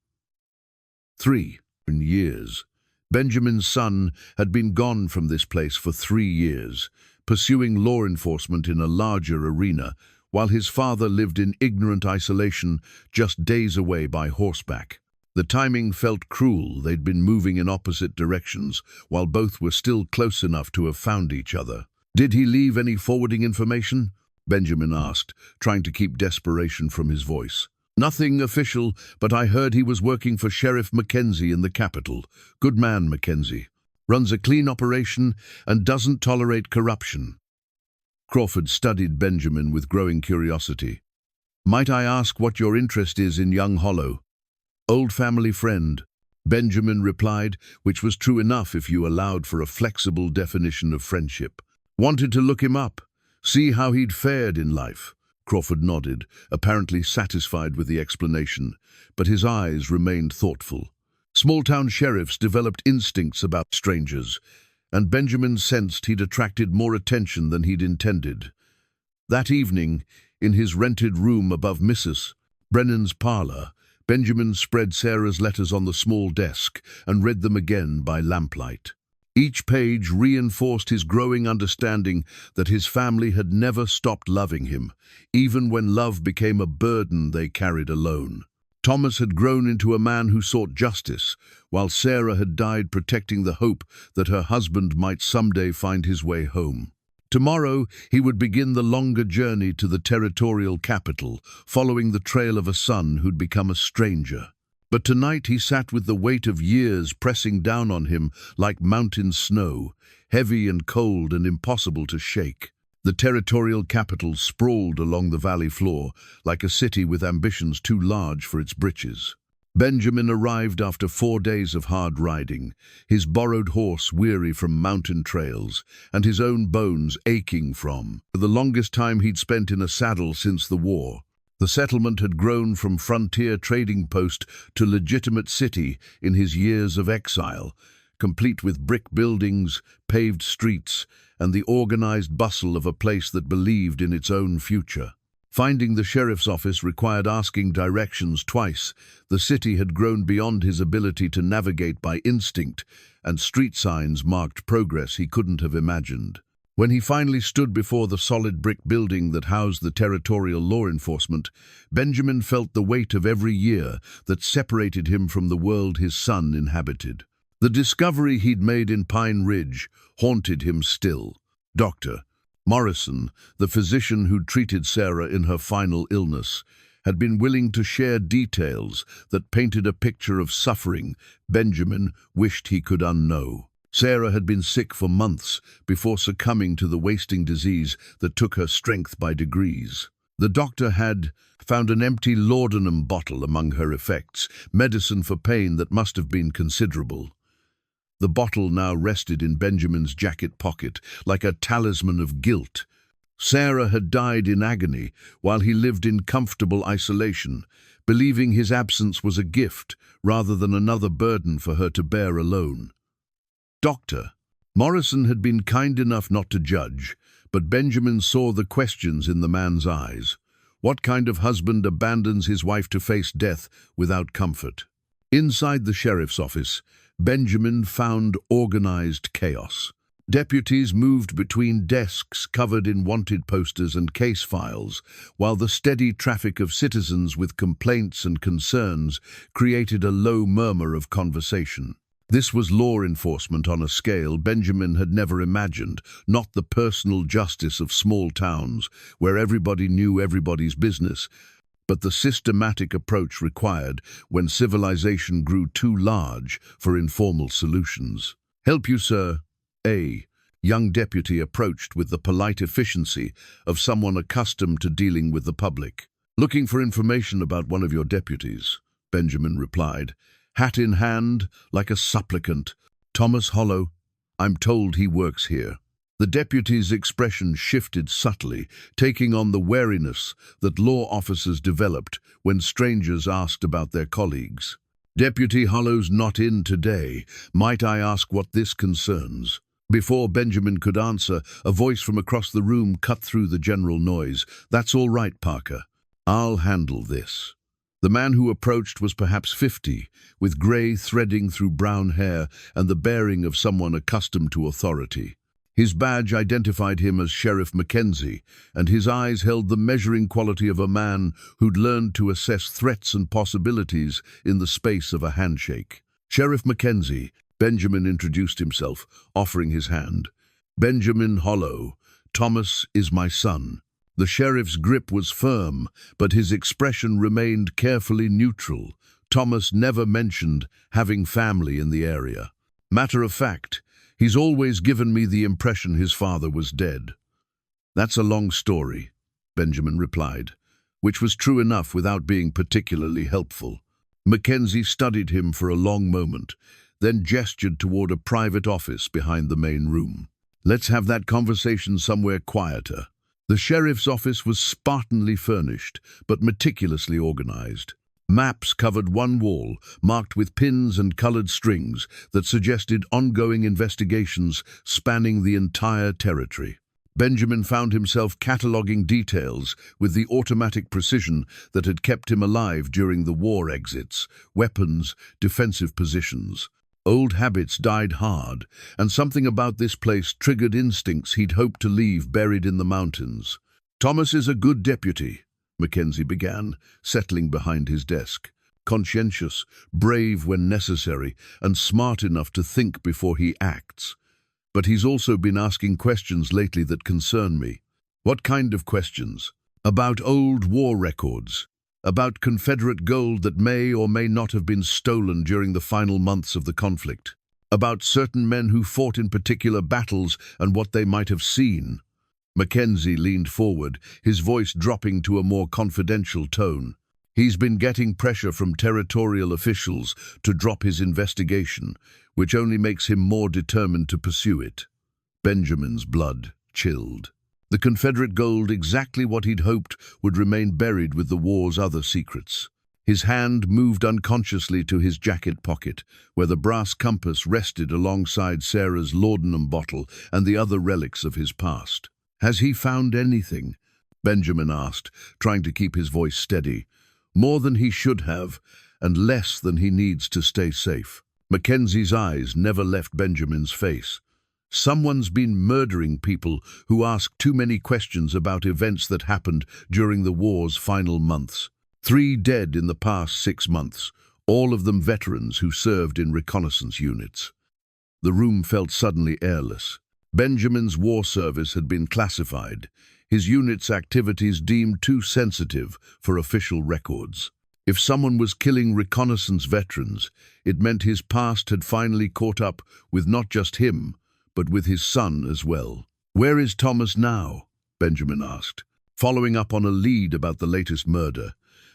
3 years. Benjamin's son had been gone from this place for 3 years, pursuing law enforcement in a larger arena, while his father lived in ignorant isolation just days away by horseback. The timing felt cruel. They'd been moving in opposite directions, while both were still close enough to have found each other. "Did he leave any forwarding information?" Benjamin asked, trying to keep desperation from his voice. "Nothing official, but I heard he was working for Sheriff Mackenzie in the capital. Good man, Mackenzie. Runs a clean operation and doesn't tolerate corruption." Crawford studied Benjamin with growing curiosity. "Might I ask what your interest is in young Hollow?" "Old family friend," Benjamin replied, which was true enough if you allowed for a flexible definition of friendship. "Wanted to look him up, see how he'd fared in life." Crawford nodded, apparently satisfied with the explanation, but his eyes remained thoughtful. Small-town sheriffs developed instincts about strangers, and Benjamin sensed he'd attracted more attention than he'd intended. That evening, in his rented room above Mrs. Brennan's parlor, Benjamin spread Sarah's letters on the small desk and read them again by lamplight. Each page reinforced his growing understanding that his family had never stopped loving him, even when love became a burden they carried alone. Thomas had grown into a man who sought justice, while Sarah had died protecting the hope that her husband might someday find his way home. Tomorrow, he would begin the longer journey to the territorial capital, following the trail of a son who'd become a stranger. But tonight he sat with the weight of years pressing down on him like mountain snow, heavy and cold and impossible to shake. The territorial capital sprawled along the valley floor, like a city with ambitions too large for its britches. Benjamin arrived after 4 days of hard riding, his borrowed horse weary from mountain trails, and his own bones aching from the longest time he'd spent in a saddle since the war. The settlement had grown from frontier trading post to legitimate city in his years of exile, complete with brick buildings, paved streets, and the organized bustle of a place that believed in its own future. Finding the sheriff's office required asking directions twice. The city had grown beyond his ability to navigate by instinct, and street signs marked progress he couldn't have imagined. When he finally stood before the solid brick building that housed the territorial law enforcement, Benjamin felt the weight of every year that separated him from the world his son inhabited. The discovery he'd made in Pine Ridge haunted him still. Dr. Morrison, the physician who'd treated Sarah in her final illness, had been willing to share details that painted a picture of suffering Benjamin wished he could unknow. Sarah had been sick for months before succumbing to the wasting disease that took her strength by degrees. The doctor had found an empty laudanum bottle among her effects, medicine for pain that must have been considerable. The bottle now rested in Benjamin's jacket pocket, like a talisman of guilt. Sarah had died in agony, while he lived in comfortable isolation, believing his absence was a gift rather than another burden for her to bear alone. Doctor Morrison had been kind enough not to judge, but Benjamin saw the questions in the man's eyes. What kind of husband abandons his wife to face death without comfort? Inside the sheriff's office, Benjamin found organized chaos. Deputies moved between desks covered in wanted posters and case files, while the steady traffic of citizens with complaints and concerns created a low murmur of conversation. This was law enforcement on a scale Benjamin had never imagined, not the personal justice of small towns where everybody knew everybody's business, but the systematic approach required when civilization grew too large for informal solutions. "Help you, sir?" A young deputy approached with the polite efficiency of someone accustomed to dealing with the public. "Looking for information about one of your deputies," Benjamin replied, hat in hand, like a supplicant. "Thomas Hollow. I'm told he works here." The deputy's expression shifted subtly, taking on the wariness that law officers developed when strangers asked about their colleagues. "Deputy Hollow's not in today. Might I ask what this concerns?" Before Benjamin could answer, a voice from across the room cut through the general noise. "That's all right, Parker. I'll handle this." The man who approached was perhaps 50, with grey threading through brown hair and the bearing of someone accustomed to authority. His badge identified him as Sheriff Mackenzie, and his eyes held the measuring quality of a man who'd learned to assess threats and possibilities in the space of a handshake. "Sheriff Mackenzie," Benjamin introduced himself, offering his hand. "Benjamin Hollow. Thomas is my son." The sheriff's grip was firm, but his expression remained carefully neutral. Thomas never mentioned having family in the area. "Matter of fact, he's always given me the impression his father was dead." "That's a long story," Benjamin replied, which was true enough without being particularly helpful. Mackenzie studied him for a long moment, then gestured toward a private office behind the main room. "Let's have that conversation somewhere quieter." The sheriff's office was spartanly furnished, but meticulously organized. Maps covered one wall, marked with pins and colored strings that suggested ongoing investigations spanning the entire territory. Benjamin found himself cataloging details with the automatic precision that had kept him alive during the war exits, weapons, defensive positions. Old habits died hard, and something about this place triggered instincts he'd hoped to leave buried in the mountains. "Thomas is a good deputy," Mackenzie began, settling behind his desk. "Conscientious, brave when necessary, and smart enough to think before he acts. But he's also been asking questions lately that concern me. What kind of questions? About old war records. About Confederate gold that may or may not have been stolen during the final months of the conflict. About certain men who fought in particular battles and what they might have seen. Mackenzie leaned forward, his voice dropping to a more confidential tone. He's been getting pressure from territorial officials to drop his investigation, which only makes him more determined to pursue it. Benjamin's blood chilled. The Confederate gold, exactly what he'd hoped, would remain buried with the war's other secrets. His hand moved unconsciously to his jacket pocket, where the brass compass rested alongside Sarah's laudanum bottle and the other relics of his past. "Has he found anything?" Benjamin asked, trying to keep his voice steady. "More than he should have, and less than he needs to stay safe." Mackenzie's eyes never left Benjamin's face. Someone's been murdering people who ask too many questions about events that happened during the war's final months. 3 dead in the past 6 months, all of them veterans who served in reconnaissance units. The room felt suddenly airless. Benjamin's war service had been classified, his unit's activities deemed too sensitive for official records. If someone was killing reconnaissance veterans, it meant his past had finally caught up with not just him, but with his son as well. "Where is Thomas now?" Benjamin asked, following up on a lead about the latest murder.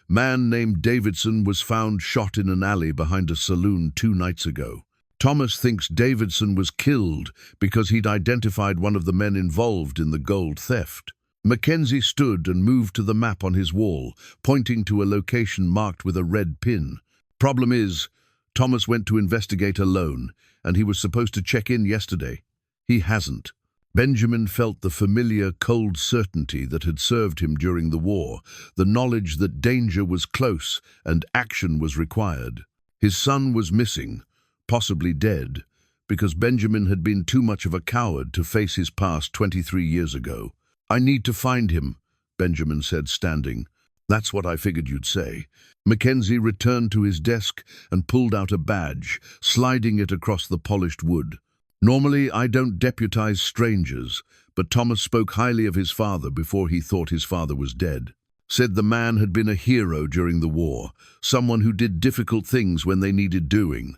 Man named Davidson was found shot in an alley behind a saloon 2 nights ago. Thomas thinks Davidson was killed because he'd identified one of the men involved in the gold theft. Mackenzie stood and moved to the map on his wall, pointing to a location marked with a red pin. "Problem is, Thomas went to investigate alone, and he was supposed to check in yesterday. He hasn't." Benjamin felt the familiar, cold certainty that had served him during the war, the knowledge that danger was close and action was required. His son was missing, possibly dead, because Benjamin had been too much of a coward to face his past 23 years ago. "I need to find him," Benjamin said, standing. "That's what I figured you'd say." Mackenzie returned to his desk and pulled out a badge, sliding it across the polished wood. "Normally, I don't deputize strangers, but Thomas spoke highly of his father before he thought his father was dead. Said the man had been a hero during the war, someone who did difficult things when they needed doing."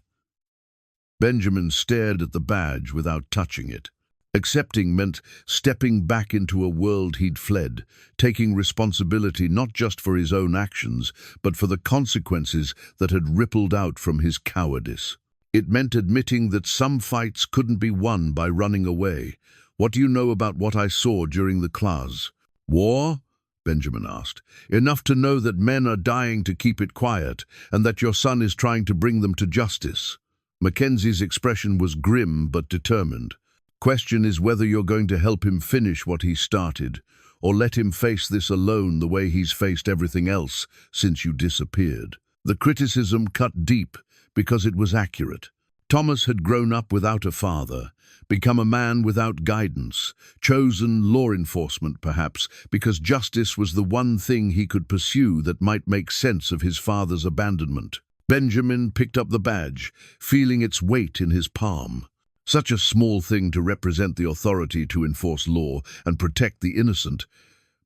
Benjamin stared at the badge without touching it. Accepting meant stepping back into a world he'd fled, taking responsibility not just for his own actions, but for the consequences that had rippled out from his cowardice. It meant admitting that some fights couldn't be won by running away. "What do you know about what I saw during the class?" "War?" Benjamin asked. "Enough to know that men are dying to keep it quiet, and that your son is trying to bring them to justice." Mackenzie's expression was grim but determined. "Question is whether you're going to help him finish what he started, or let him face this alone the way he's faced everything else since you disappeared." The criticism cut deep because it was accurate. Thomas had grown up without a father, become a man without guidance, chosen law enforcement perhaps because justice was the one thing he could pursue that might make sense of his father's abandonment. Benjamin picked up the badge, feeling its weight in his palm. Such a small thing to represent the authority to enforce law and protect the innocent,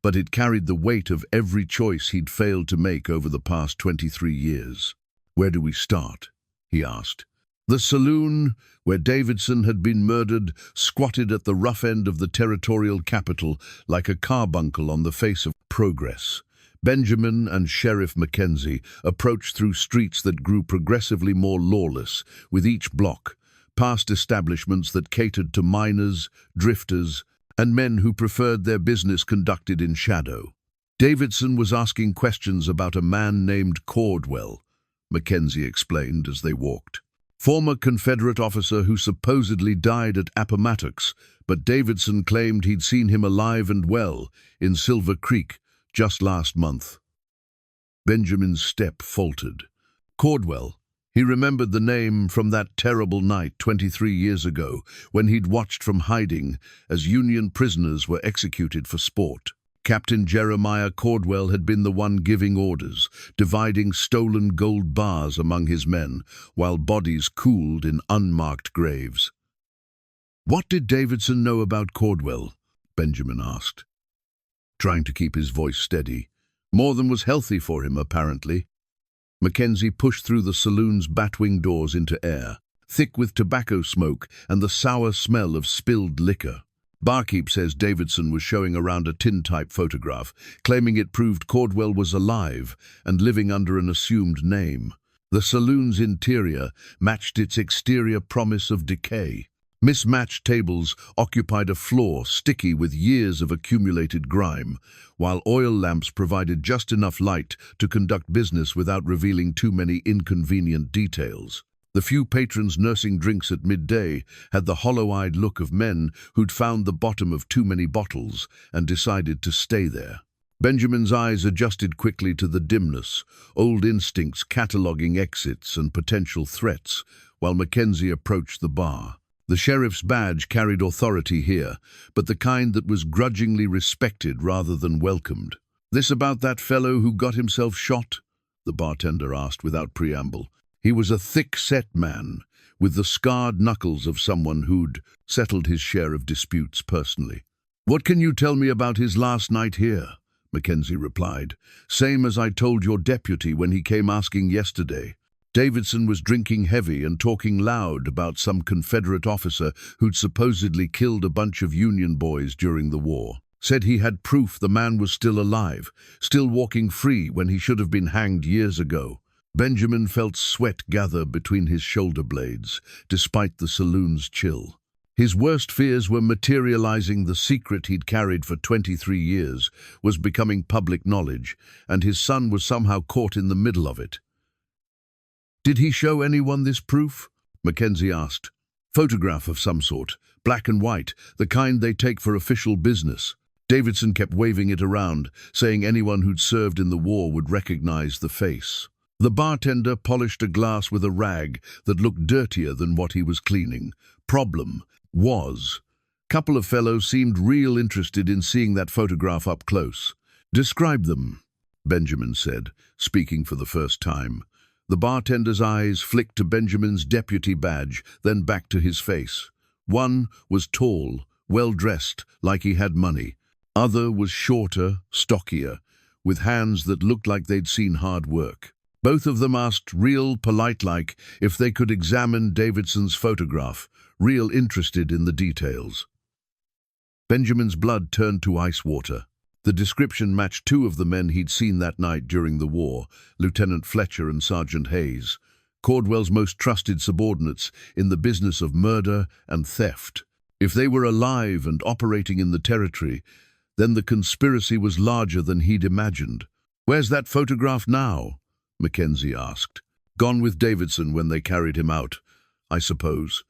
but it carried the weight of every choice he'd failed to make over the past 23 years. "Where do we start?" he asked. The saloon, where Davidson had been murdered, squatted at the rough end of the territorial capital like a carbuncle on the face of progress. Benjamin and Sheriff Mackenzie approached through streets that grew progressively more lawless, with each block, past establishments that catered to miners, drifters, and men who preferred their business conducted in shadow. Davidson was asking questions about a man named Cordwell, Mackenzie explained as they walked. "Former Confederate officer who supposedly died at Appomattox, but Davidson claimed he'd seen him alive and well in Silver Creek just last month." Benjamin's step faltered. Cordwell. He remembered the name from that terrible night 23 years ago when he'd watched from hiding as Union prisoners were executed for sport. Captain Jeremiah Cordwell had been the one giving orders, dividing stolen gold bars among his men, while bodies cooled in unmarked graves. "What did Davidson know about Cordwell?" Benjamin asked, trying to keep his voice steady. "More than was healthy for him, apparently." Mackenzie pushed through the saloon's batwing doors into air, thick with tobacco smoke and the sour smell of spilled liquor. "Barkeep says Davidson was showing around a tintype photograph, claiming it proved Cordwell was alive and living under an assumed name. The saloon's interior matched its exterior promise of decay. Mismatched tables occupied a floor sticky with years of accumulated grime, while oil lamps provided just enough light to conduct business without revealing too many inconvenient details. The few patrons nursing drinks at midday had the hollow-eyed look of men who'd found the bottom of too many bottles and decided to stay there. Benjamin's eyes adjusted quickly to the dimness, old instincts cataloguing exits and potential threats, while Mackenzie approached the bar. The sheriff's badge carried authority here, but the kind that was grudgingly respected rather than welcomed. "This about that fellow who got himself shot?" the bartender asked without preamble. He was a thick-set man, with the scarred knuckles of someone who'd settled his share of disputes personally. "What can you tell me about his last night here?" Mackenzie replied. "Same as I told your deputy when he came asking yesterday. Davidson was drinking heavy and talking loud about some Confederate officer who'd supposedly killed a bunch of Union boys during the war. Said he had proof the man was still alive, still walking free when he should have been hanged years ago." Benjamin felt sweat gather between his shoulder blades, despite the saloon's chill. His worst fears were materializing. The secret he'd carried for 23 years was becoming public knowledge, and his son was somehow caught in the middle of it. "Did he show anyone this proof?" Mackenzie asked. "Photograph of some sort, black and white, the kind they take for official business." Davidson kept waving it around, saying anyone who'd served in the war would recognize the face. The bartender polished a glass with a rag that looked dirtier than what he was cleaning. Problem was, couple of fellows seemed real interested in seeing that photograph up close. "Describe them," Benjamin said, speaking for the first time. The bartender's eyes flicked to Benjamin's deputy badge, then back to his face. One was tall, well-dressed, like he had money. Other was shorter, stockier, with hands that looked like they'd seen hard work. Both of them asked, real polite-like, if they could examine Davidson's photograph, real interested in the details. Benjamin's blood turned to ice water. The description matched two of the men he'd seen that night during the war, Lieutenant Fletcher and Sergeant Hayes, Cordwell's most trusted subordinates in the business of murder and theft. If they were alive and operating in the territory, then the conspiracy was larger than he'd imagined. "Where's that photograph now?" Mackenzie asked. "Gone with Davidson when they carried him out, I suppose.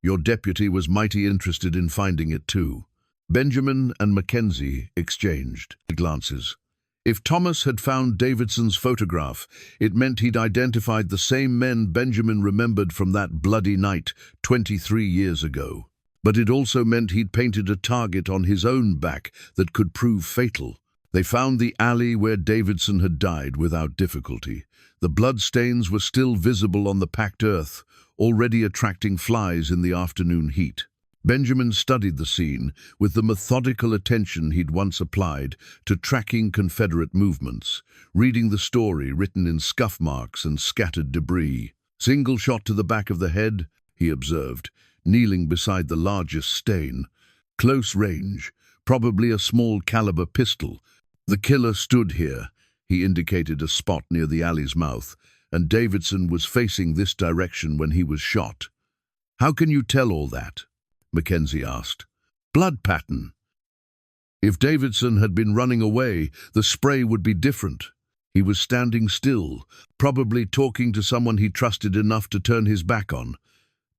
Your deputy was mighty interested in finding it too." Benjamin and Mackenzie exchanged glances. If Thomas had found Davidson's photograph, it meant he'd identified the same men Benjamin remembered from that bloody night 23 years ago. But it also meant he'd painted a target on his own back that could prove fatal. They found the alley where Davidson had died without difficulty. The bloodstains were still visible on the packed earth, already attracting flies in the afternoon heat. Benjamin studied the scene with the methodical attention he'd once applied to tracking Confederate movements, reading the story written in scuff marks and scattered debris. "Single shot to the back of the head," he observed, kneeling beside the largest stain. "Close range, probably a small caliber pistol. The killer stood here," he indicated a spot near the alley's mouth, "and Davidson was facing this direction when he was shot." "How can you tell all that?" Mackenzie asked. "Blood pattern. If Davidson had been running away, the spray would be different. He was standing still, probably talking to someone he trusted enough to turn his back on."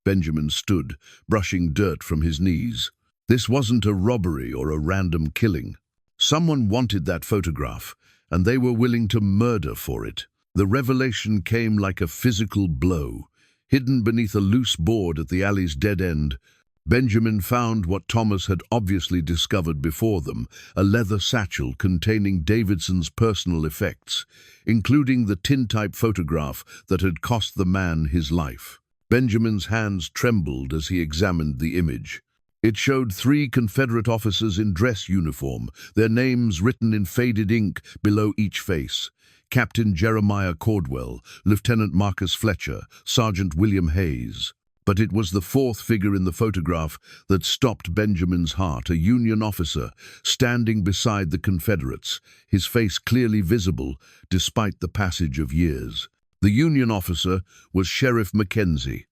Benjamin stood, brushing dirt from his knees. This wasn't a robbery or a random killing. Someone wanted that photograph, and they were willing to murder for it. The revelation came like a physical blow. Hidden beneath a loose board at the alley's dead end, Benjamin found what Thomas had obviously discovered before them, a leather satchel containing Davidson's personal effects, including the tintype photograph that had cost the man his life. Benjamin's hands trembled as he examined the image. It showed 3 Confederate officers in dress uniform, their names written in faded ink below each face. Captain Jeremiah Cordwell, Lieutenant Marcus Fletcher, Sergeant William Hayes. But it was the 4th figure in the photograph that stopped Benjamin's heart, a Union officer standing beside the Confederates, his face clearly visible despite the passage of years. The Union officer was Sheriff Mackenzie.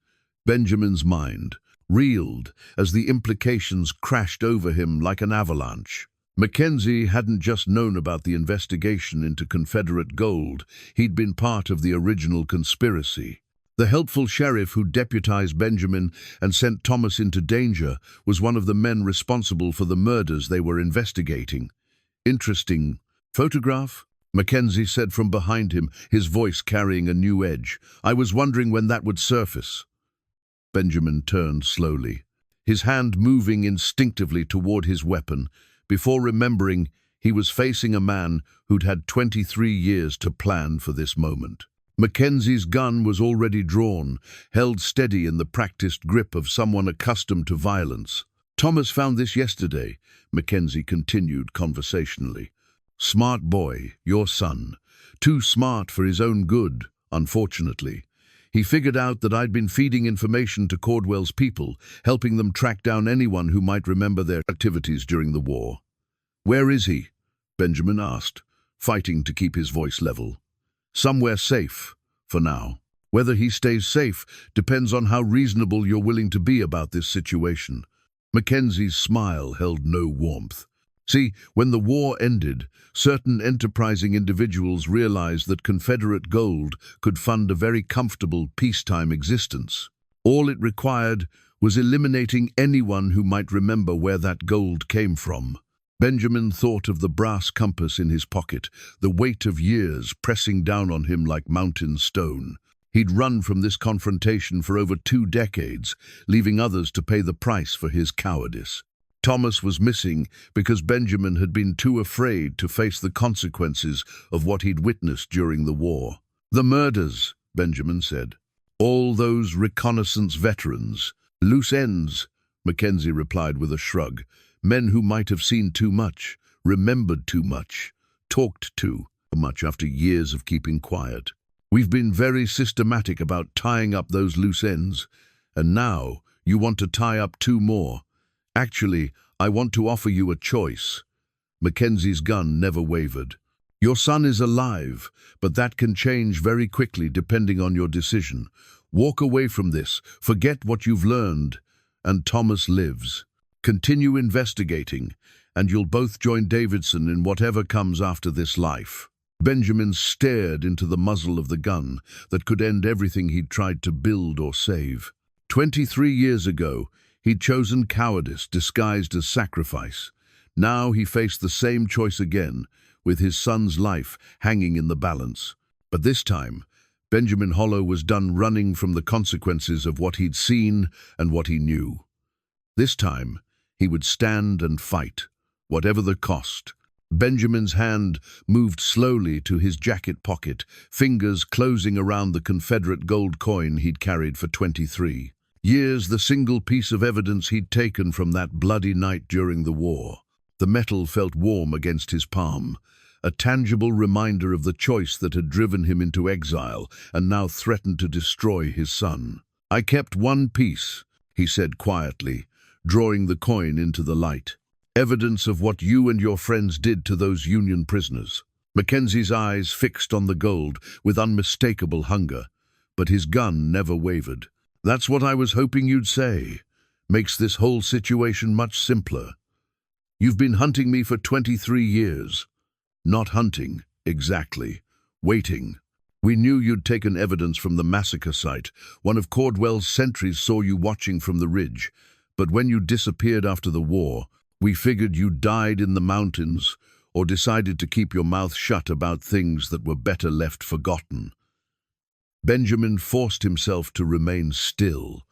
Benjamin's mind reeled as the implications crashed over him like an avalanche. Mackenzie hadn't just known about the investigation into Confederate gold, he'd been part of the original conspiracy. The helpful sheriff who deputized Benjamin and sent Thomas into danger was one of the men responsible for the murders they were investigating. Interesting. Photograph? Mackenzie said from behind him, his voice carrying a new edge. I was wondering when that would surface. Benjamin turned slowly, his hand moving instinctively toward his weapon, before remembering he was facing a man who'd had 23 years to plan for this moment. Mackenzie's gun was already drawn, held steady in the practiced grip of someone accustomed to violence. Thomas found this yesterday, Mackenzie continued conversationally. Smart boy, your son. Too smart for his own good, unfortunately. He figured out that I'd been feeding information to Cordwell's people, helping them track down anyone who might remember their activities during the war. Where is he? Benjamin asked, fighting to keep his voice level. Somewhere safe, for now. Whether he stays safe depends on how reasonable you're willing to be about this situation. Mackenzie's smile held no warmth. See, when the war ended, certain enterprising individuals realized that Confederate gold could fund a very comfortable peacetime existence. All it required was eliminating anyone who might remember where that gold came from. Benjamin thought of the brass compass in his pocket, the weight of years pressing down on him like mountain stone. He'd run from this confrontation for over 2 decades, leaving others to pay the price for his cowardice. Thomas was missing because Benjamin had been too afraid to face the consequences of what he'd witnessed during the war. The murders, Benjamin said. All those reconnaissance veterans. Loose ends, Mackenzie replied with a shrug. Men who might have seen too much, remembered too much, talked too much after years of keeping quiet. We've been very systematic about tying up those loose ends, and now you want to tie up 2 more. Actually, I want to offer you a choice. Mackenzie's gun never wavered. Your son is alive, but that can change very quickly depending on your decision. Walk away from this, forget what you've learned, and Thomas lives. Continue investigating, and you'll both join Davidson in whatever comes after this life. Benjamin stared into the muzzle of the gun that could end everything he'd tried to build or save. 23 years ago, he'd chosen cowardice disguised as sacrifice. Now he faced the same choice again, with his son's life hanging in the balance. But this time, Benjamin Hollow was done running from the consequences of what he'd seen and what he knew. This time, he would stand and fight, whatever the cost. Benjamin's hand moved slowly to his jacket pocket, fingers closing around the Confederate gold coin he'd carried for 23 years, the single piece of evidence he'd taken from that bloody night during the war. The metal felt warm against his palm, a tangible reminder of the choice that had driven him into exile and now threatened to destroy his son. I kept one piece, he said quietly, drawing the coin into the light. Evidence of what you and your friends did to those Union prisoners. Mackenzie's eyes fixed on the gold with unmistakable hunger, but his gun never wavered. That's what I was hoping you'd say. Makes this whole situation much simpler. You've been hunting me for 23 years. Not hunting, exactly. Waiting. We knew you'd taken evidence from the massacre site. One of Cordwell's sentries saw you watching from the ridge. But when you disappeared after the war, we figured you died in the mountains or decided to keep your mouth shut about things that were better left forgotten. Benjamin forced himself to remain still,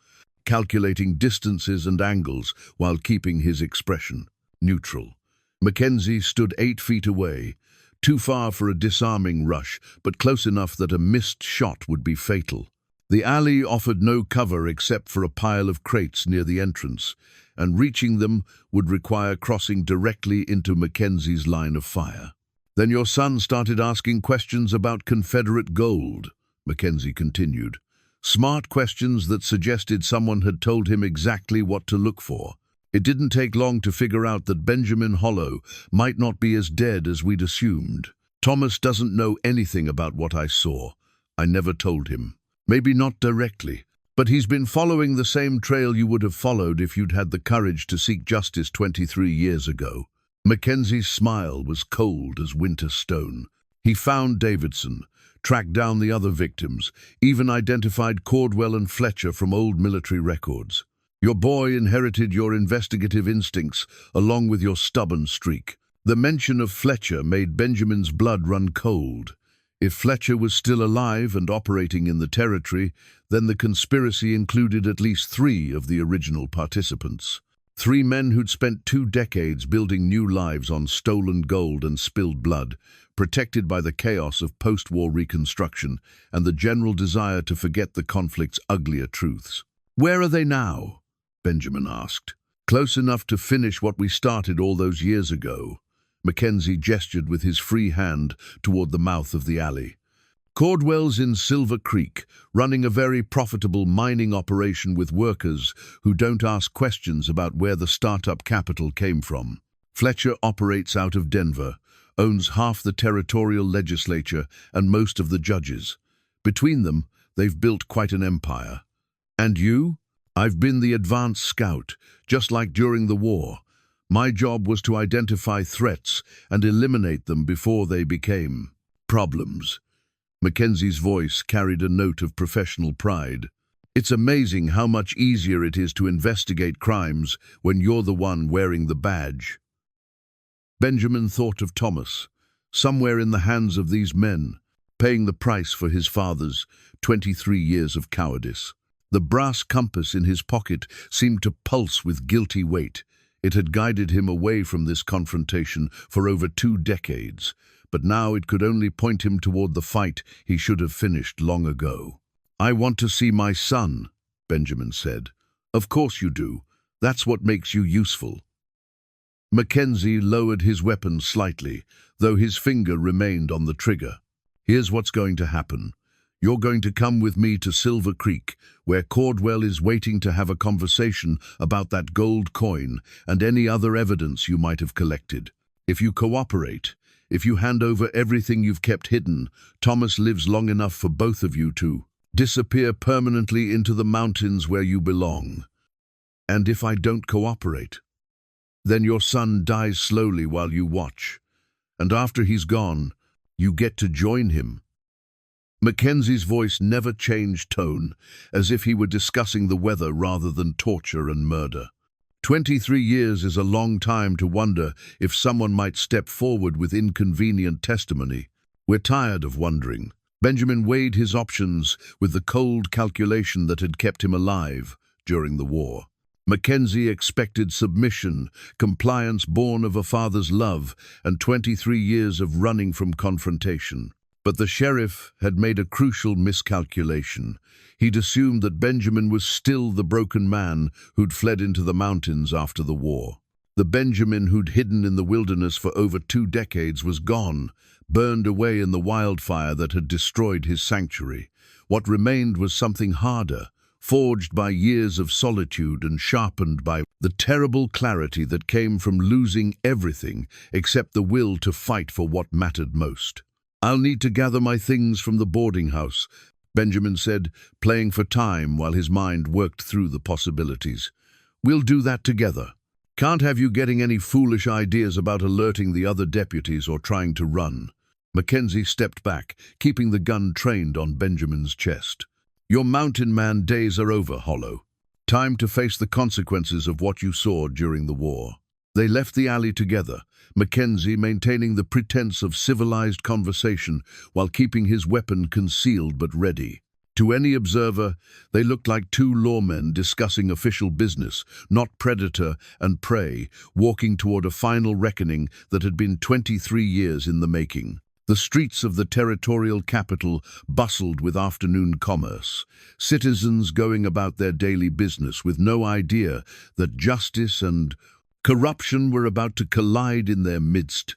calculating distances and angles while keeping his expression neutral. Mackenzie stood 8 feet away, too far for a disarming rush, but close enough that a missed shot would be fatal. The alley offered no cover except for a pile of crates near the entrance, and reaching them would require crossing directly into Mackenzie's line of fire. Then your son started asking questions about Confederate gold, Mackenzie continued. Smart questions that suggested someone had told him exactly what to look for. It didn't take long to figure out that Benjamin Hollow might not be as dead as we'd assumed. Thomas doesn't know anything about what I saw. I never told him. Maybe not directly, but he's been following the same trail you would have followed if you'd had the courage to seek justice 23 years ago. Mackenzie's smile was cold as winter stone. He found Davidson, tracked down the other victims, even identified Cordwell and Fletcher from old military records. Your boy inherited your investigative instincts along with your stubborn streak. The mention of Fletcher made Benjamin's blood run cold. If Fletcher was still alive and operating in the territory, then the conspiracy included at least 3 of the original participants. 3 men who'd spent 2 decades building new lives on stolen gold and spilled blood, protected by the chaos of post-war reconstruction and the general desire to forget the conflict's uglier truths. "Where are they now?" Benjamin asked. "Close enough to finish what we started all those years ago." Mackenzie gestured with his free hand toward the mouth of the alley. "Cordwell's in Silver Creek, running a very profitable mining operation with workers who don't ask questions about where the startup capital came from. Fletcher operates out of Denver, owns half the territorial legislature and most of the judges. Between them, they've built quite an empire. And you? I've been the advance scout, just like during the war. My job was to identify threats and eliminate them before they became problems." Mackenzie's voice carried a note of professional pride. "It's amazing how much easier it is to investigate crimes when you're the one wearing the badge." Benjamin thought of Thomas, somewhere in the hands of these men, paying the price for his father's 23 years of cowardice. The brass compass in his pocket seemed to pulse with guilty weight. It had guided him away from this confrontation for over 2 decades, but now it could only point him toward the fight he should have finished long ago. "I want to see my son," Benjamin said. "Of course you do. That's what makes you useful." Mackenzie lowered his weapon slightly, though his finger remained on the trigger. "Here's what's going to happen. You're going to come with me to Silver Creek, where Cordwell is waiting to have a conversation about that gold coin and any other evidence you might have collected. If you cooperate, if you hand over everything you've kept hidden, Thomas lives long enough for both of you to disappear permanently into the mountains where you belong. And if I don't cooperate, then your son dies slowly while you watch. And after he's gone, you get to join him." Mackenzie's voice never changed tone, as if he were discussing the weather rather than torture and murder. 23 years is a long time to wonder if someone might step forward with inconvenient testimony. We're tired of wondering. Benjamin weighed his options with the cold calculation that had kept him alive during the war. Mackenzie expected submission, compliance born of a father's love, and 23 years of running from confrontation. But the sheriff had made a crucial miscalculation. He'd assumed that Benjamin was still the broken man who'd fled into the mountains after the war. The Benjamin who'd hidden in the wilderness for over 2 decades was gone, burned away in the wildfire that had destroyed his sanctuary. What remained was something harder, forged by years of solitude and sharpened by the terrible clarity that came from losing everything except the will to fight for what mattered most. "I'll need to gather my things from the boarding house," Benjamin said, playing for time while his mind worked through the possibilities. "We'll do that together. Can't have you getting any foolish ideas about alerting the other deputies or trying to run." Mackenzie stepped back, keeping the gun trained on Benjamin's chest. "Your mountain man days are over, Hollow. Time to face the consequences of what you saw during the war." They left the alley together, Mackenzie maintaining the pretense of civilized conversation while keeping his weapon concealed but ready. To any observer, they looked like 2 lawmen discussing official business, not predator and prey, walking toward a final reckoning that had been 23 years in the making. The streets of the territorial capital bustled with afternoon commerce, citizens going about their daily business with no idea that justice and corruption were about to collide in their midst.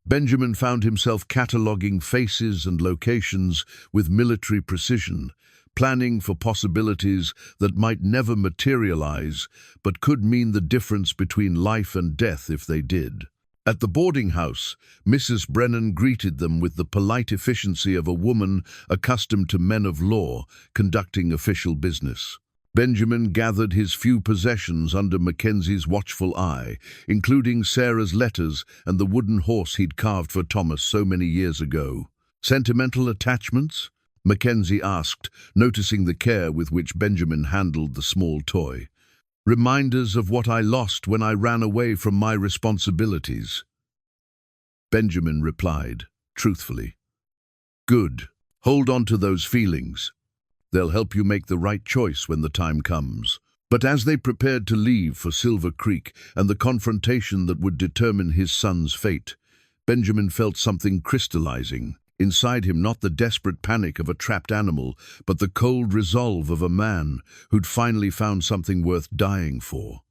Benjamin found himself cataloguing faces and locations with military precision, planning for possibilities that might never materialize, but could mean the difference between life and death if they did. At the boarding house, Mrs. Brennan greeted them with the polite efficiency of a woman accustomed to men of law conducting official business. Benjamin gathered his few possessions under Mackenzie's watchful eye, including Sarah's letters and the wooden horse he'd carved for Thomas so many years ago. "Sentimental attachments?" Mackenzie asked, noticing the care with which Benjamin handled the small toy. "Reminders of what I lost when I ran away from my responsibilities." Benjamin replied, truthfully. "Good. Hold on to those feelings. They'll help you make the right choice when the time comes." But as they prepared to leave for Silver Creek and the confrontation that would determine his son's fate, Benjamin felt something crystallizing. Inside him, not the desperate panic of a trapped animal, but the cold resolve of a man who'd finally found something worth dying for.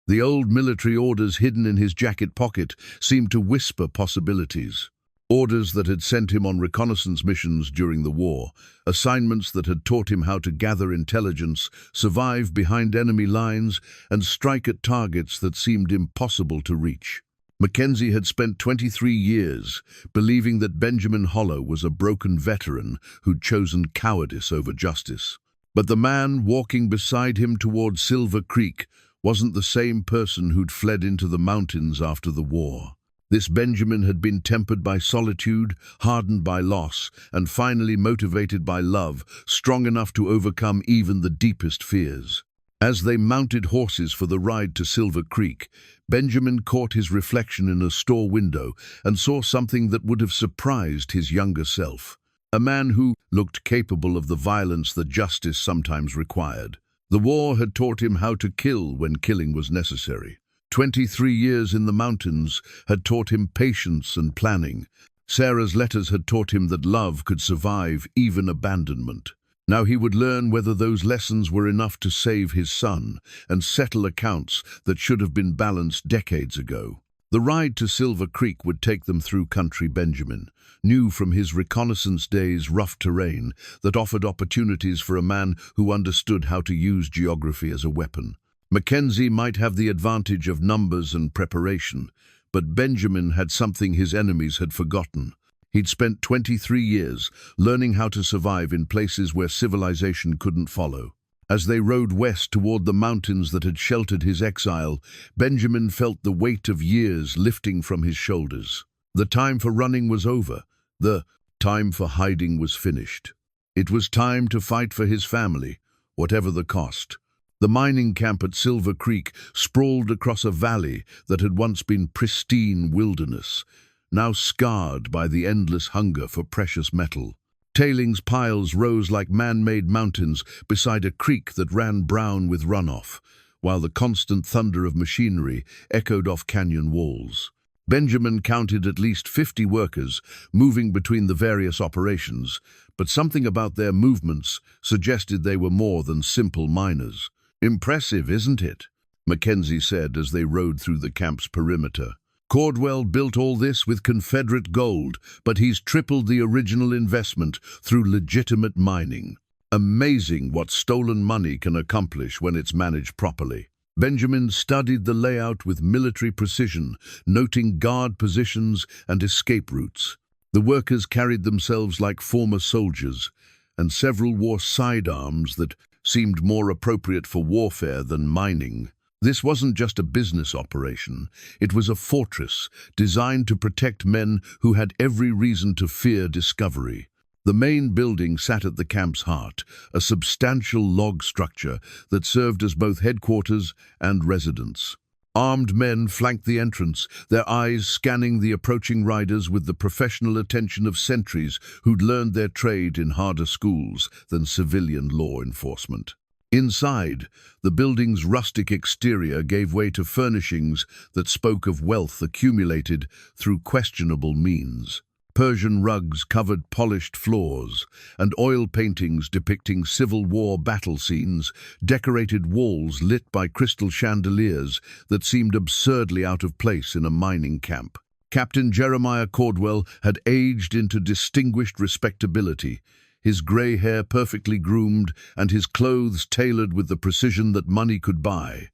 The old military orders hidden in his jacket pocket seemed to whisper possibilities. Orders that had sent him on reconnaissance missions during the war, assignments that had taught him how to gather intelligence, survive behind enemy lines, and strike at targets that seemed impossible to reach. Mackenzie had spent 23 years believing that Benjamin Hollow was a broken veteran who'd chosen cowardice over justice. But the man walking beside him toward Silver Creek wasn't the same person who'd fled into the mountains after the war. This Benjamin had been tempered by solitude, hardened by loss, and finally motivated by love, strong enough to overcome even the deepest fears. As they mounted horses for the ride to Silver Creek, Benjamin caught his reflection in a store window and saw something that would have surprised his younger self. A man who looked capable of the violence that justice sometimes required. The war had taught him how to kill when killing was necessary. 23 years in the mountains had taught him patience and planning. Sarah's letters had taught him that love could survive even abandonment. Now he would learn whether those lessons were enough to save his son and settle accounts that should have been balanced decades ago. The ride to Silver Creek would take them through country Benjamin knew from his reconnaissance days rough terrain that offered opportunities for a man who understood how to use geography as a weapon. Mackenzie might have the advantage of numbers and preparation, but Benjamin had something his enemies had forgotten. He'd spent 23 years learning how to survive in places where civilization couldn't follow. As they rode west toward the mountains that had sheltered his exile, Benjamin felt the weight of years lifting from his shoulders. The time for running was over. The time for hiding was finished. It was time to fight for his family, whatever the cost. The mining camp at Silver Creek sprawled across a valley that had once been pristine wilderness, now scarred by the endless hunger for precious metal. Tailings piles rose like man-made mountains beside a creek that ran brown with runoff, while the constant thunder of machinery echoed off canyon walls. Benjamin counted at least 50 workers moving between the various operations, but something about their movements suggested they were more than simple miners. "Impressive, isn't it?" Mackenzie said as they rode through the camp's perimeter. "Cordwell built all this with Confederate gold, but he's tripled the original investment through legitimate mining. Amazing what stolen money can accomplish when it's managed properly." Benjamin studied the layout with military precision, noting guard positions and escape routes. The workers carried themselves like former soldiers, and several wore sidearms that seemed more appropriate for warfare than mining. This wasn't just a business operation, it was a fortress designed to protect men who had every reason to fear discovery. The main building sat at the camp's heart, a substantial log structure that served as both headquarters and residence. Armed men flanked the entrance, their eyes scanning the approaching riders with the professional attention of sentries who'd learned their trade in harder schools than civilian law enforcement. Inside, the building's rustic exterior gave way to furnishings that spoke of wealth accumulated through questionable means. Persian rugs covered polished floors, and oil paintings depicting Civil War battle scenes decorated walls lit by crystal chandeliers that seemed absurdly out of place in a mining camp. Captain Jeremiah Cordwell had aged into distinguished respectability, his grey hair perfectly groomed and his clothes tailored with the precision that money could buy.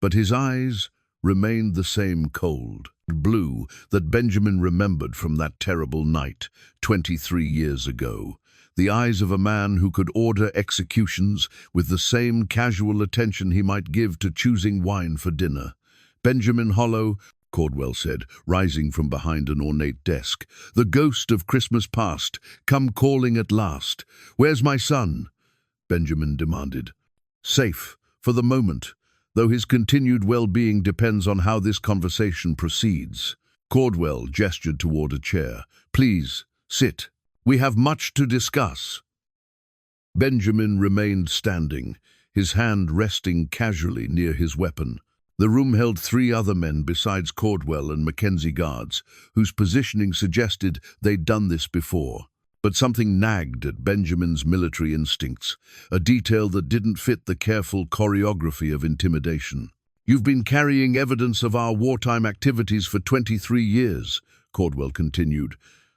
But his eyes remained the same cold blue that Benjamin remembered from that terrible night 23 years ago. The eyes of a man who could order executions with the same casual attention he might give to choosing wine for dinner. "Benjamin Hollow," Cordwell said, rising from behind an ornate desk. "The ghost of Christmas past, come calling at last. Where's my son?" Benjamin demanded. "Safe, for the moment, though his continued well-being depends on how this conversation proceeds." Cordwell gestured toward a chair. "Please, sit. We have much to discuss." Benjamin remained standing, his hand resting casually near his weapon. The room held 3 other men besides Cordwell and Mackenzie guards, whose positioning suggested they'd done this before. But something nagged at Benjamin's military instincts, a detail that didn't fit the careful choreography of intimidation. "You've been carrying evidence of our wartime activities for 23 years, Cordwell continued.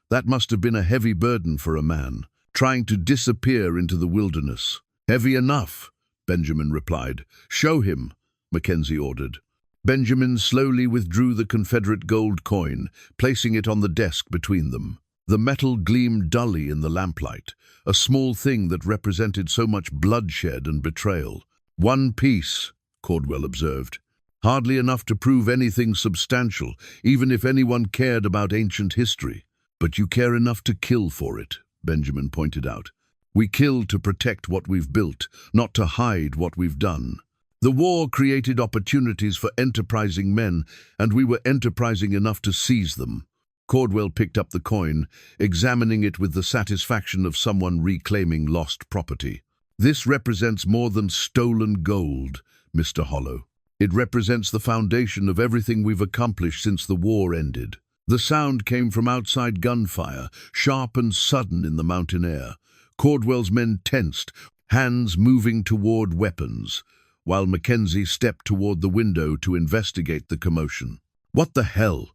"That must have been a heavy burden for a man, trying to disappear into the wilderness." "Heavy enough," Benjamin replied. "Show him," Mackenzie ordered. Benjamin slowly withdrew the Confederate gold coin, placing it on the desk between them. The metal gleamed dully in the lamplight, a small thing that represented so much bloodshed and betrayal. "1 piece, Cordwell observed. "Hardly enough to prove anything substantial, even if anyone cared about ancient history. But you care enough to kill for it," Benjamin pointed out. "We kill to protect what we've built, not to hide what we've done. The war created opportunities for enterprising men, and we were enterprising enough to seize them." Cordwell picked up the coin, examining it with the satisfaction of someone reclaiming lost property. "This represents more than stolen gold, Mr. Hollow. It represents the foundation of everything we've accomplished since the war ended." The sound came from outside gunfire, sharp and sudden in the mountain air. Cordwell's men tensed, hands moving toward weapons, while Mackenzie stepped toward the window to investigate the commotion. "What the hell?"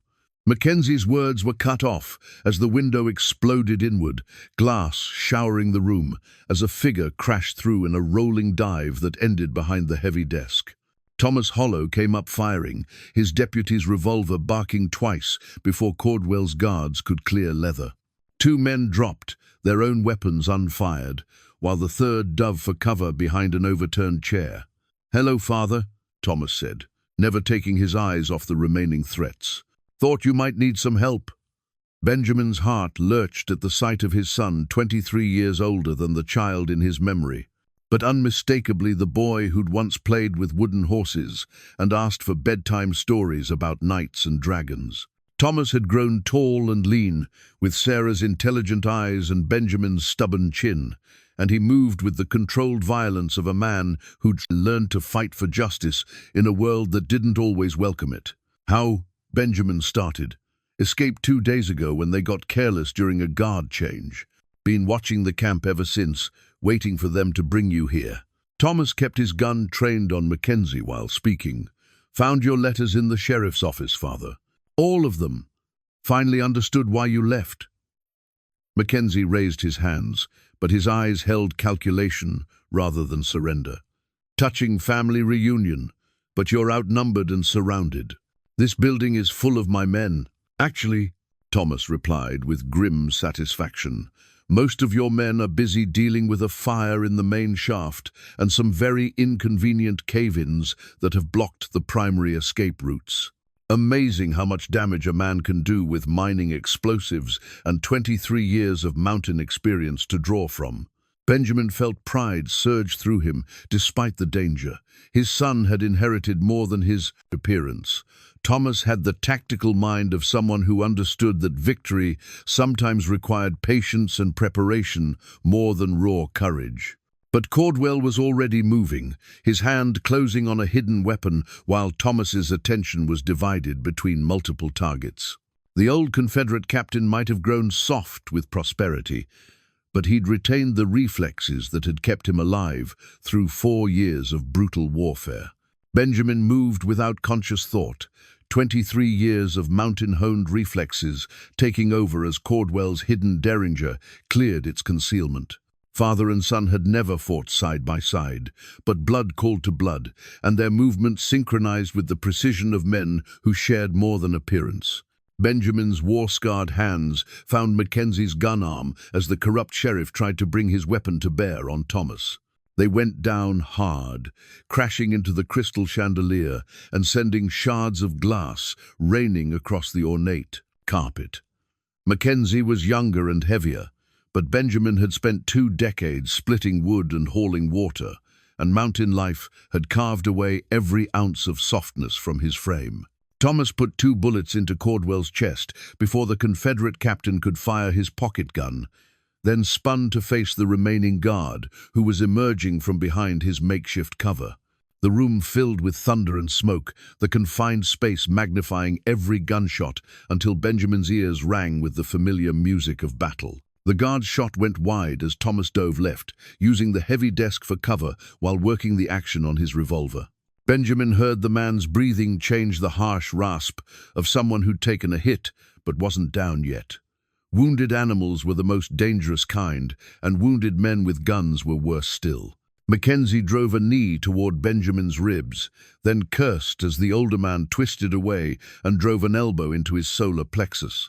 Mackenzie's words were cut off as the window exploded inward, glass showering the room, as a figure crashed through in a rolling dive that ended behind the heavy desk. Thomas Hollow came up firing, his deputy's revolver barking twice before Cordwell's guards could clear leather. 2 men dropped, their own weapons unfired, while the third dove for cover behind an overturned chair. "Hello, Father," Thomas said, never taking his eyes off the remaining threats. "Thought you might need some help." Benjamin's heart lurched at the sight of his son, 23 years older than the child in his memory, but unmistakably the boy who'd once played with wooden horses and asked for bedtime stories about knights and dragons. Thomas had grown tall and lean, with Sarah's intelligent eyes and Benjamin's stubborn chin, and he moved with the controlled violence of a man who'd learned to fight for justice in a world that didn't always welcome it. "How?" Benjamin started. "Escaped 2 days ago when they got careless during a guard change. Been watching the camp ever since, waiting for them to bring you here." Thomas kept his gun trained on Mackenzie while speaking. "Found your letters in the sheriff's office, Father. All of them. Finally understood why you left." Mackenzie raised his hands, but his eyes held calculation rather than surrender. "Touching family reunion, but you're outnumbered and surrounded. This building is full of my men." "Actually," Thomas replied with grim satisfaction, "most of your men are busy dealing with a fire in the main shaft and some very inconvenient cave-ins that have blocked the primary escape routes. Amazing how much damage a man can do with mining explosives and 23 years of mountain experience to draw from." Benjamin felt pride surge through him despite the danger. His son had inherited more than his appearance. Thomas had the tactical mind of someone who understood that victory sometimes required patience and preparation more than raw courage. But Cordwell was already moving, his hand closing on a hidden weapon while Thomas's attention was divided between multiple targets. The old Confederate captain might have grown soft with prosperity, but he'd retained the reflexes that had kept him alive through 4 years of brutal warfare. Benjamin moved without conscious thought, 23 years of mountain-honed reflexes taking over as Cordwell's hidden derringer cleared its concealment. Father and son had never fought side by side, but blood called to blood, and their movements synchronized with the precision of men who shared more than appearance. Benjamin's war-scarred hands found Mackenzie's gun arm as the corrupt sheriff tried to bring his weapon to bear on Thomas. They went down hard, crashing into the crystal chandelier and sending shards of glass raining across the ornate carpet. Mackenzie was younger and heavier, but Benjamin had spent 2 decades splitting wood and hauling water, and mountain life had carved away every ounce of softness from his frame. Thomas put 2 bullets into Cordwell's chest before the Confederate captain could fire his pocket gun, then spun to face the remaining guard, who was emerging from behind his makeshift cover. The room filled with thunder and smoke, the confined space magnifying every gunshot until Benjamin's ears rang with the familiar music of battle. The guard's shot went wide as Thomas dove left, using the heavy desk for cover while working the action on his revolver. Benjamin heard the man's breathing change the harsh rasp of someone who'd taken a hit but wasn't down yet. Wounded animals were the most dangerous kind, and wounded men with guns were worse still. Mackenzie drove a knee toward Benjamin's ribs, then cursed as the older man twisted away and drove an elbow into his solar plexus.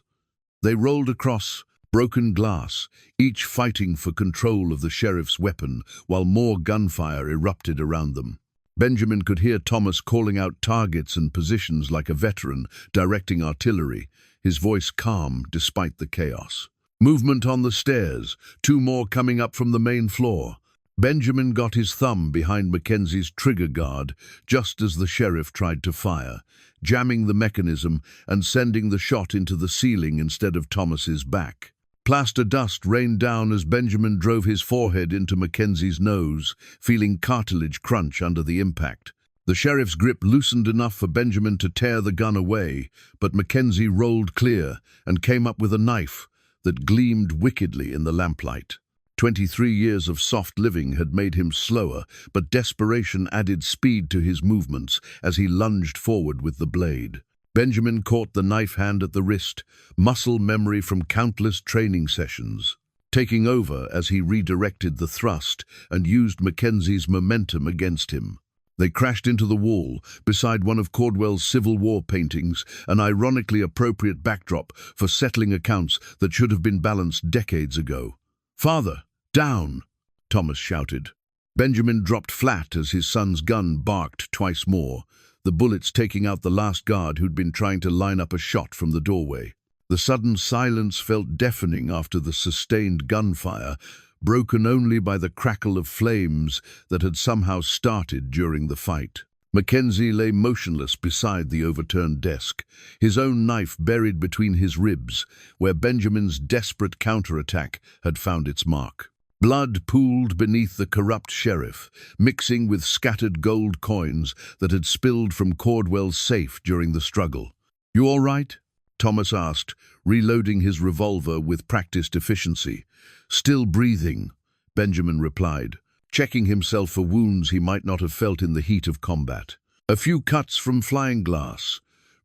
They rolled across broken glass, each fighting for control of the sheriff's weapon, while more gunfire erupted around them. Benjamin could hear Thomas calling out targets and positions like a veteran, directing artillery, his voice calm despite the chaos. Movement on the stairs, 2 more coming up from the main floor. Benjamin got his thumb behind Mackenzie's trigger guard just as the sheriff tried to fire, jamming the mechanism and sending the shot into the ceiling instead of Thomas's back. Plaster dust rained down as Benjamin drove his forehead into Mackenzie's nose, feeling cartilage crunch under the impact. The sheriff's grip loosened enough for Benjamin to tear the gun away, but Mackenzie rolled clear and came up with a knife that gleamed wickedly in the lamplight. 23 years of soft living had made him slower, but desperation added speed to his movements as he lunged forward with the blade. Benjamin caught the knife hand at the wrist, muscle memory from countless training sessions, taking over as he redirected the thrust and used Mackenzie's momentum against him. They crashed into the wall, beside one of Cordwell's Civil War paintings, an ironically appropriate backdrop for settling accounts that should have been balanced decades ago. "Father, down!" Thomas shouted. Benjamin dropped flat as his son's gun barked twice more, the bullets taking out the last guard who'd been trying to line up a shot from the doorway. The sudden silence felt deafening after the sustained gunfire, broken only by the crackle of flames that had somehow started during the fight. Mackenzie lay motionless beside the overturned desk, his own knife buried between his ribs, where Benjamin's desperate counterattack had found its mark. Blood pooled beneath the corrupt sheriff, mixing with scattered gold coins that had spilled from Cordwell's safe during the struggle. "You all right?" Thomas asked, reloading his revolver with practiced efficiency. "Still breathing," Benjamin replied, checking himself for wounds he might not have felt in the heat of combat. "A few cuts from flying glass,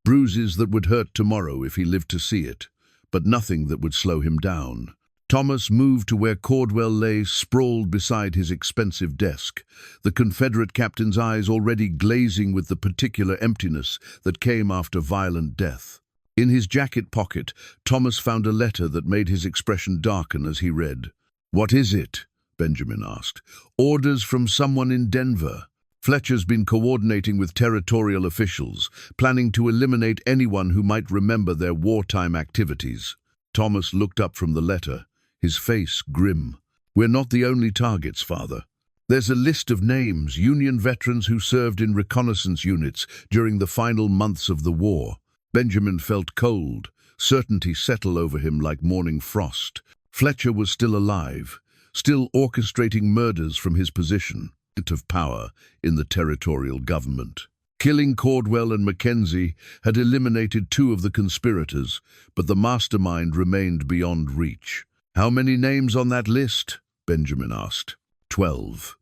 bruises that would hurt tomorrow if he lived to see it, but nothing that would slow him down." Thomas moved to where Cordwell lay sprawled beside his expensive desk, the Confederate captain's eyes already glazing with the particular emptiness that came after violent death. In his jacket pocket, Thomas found a letter that made his expression darken as he read. "What is it?" Benjamin asked. "Orders from someone in Denver. Fletcher's been coordinating with territorial officials, planning to eliminate anyone who might remember their wartime activities." Thomas looked up from the letter, his face grim. "We're not the only targets, Father. There's a list of names, Union veterans who served in reconnaissance units during the final months of the war." Benjamin felt cold, certainty settle over him like morning frost. Fletcher was still alive, still orchestrating murders from his position of power in the territorial government. Killing Caldwell and Mackenzie had eliminated two of the conspirators, but the mastermind remained beyond reach. "How many names on that list?" Benjamin asked. 12.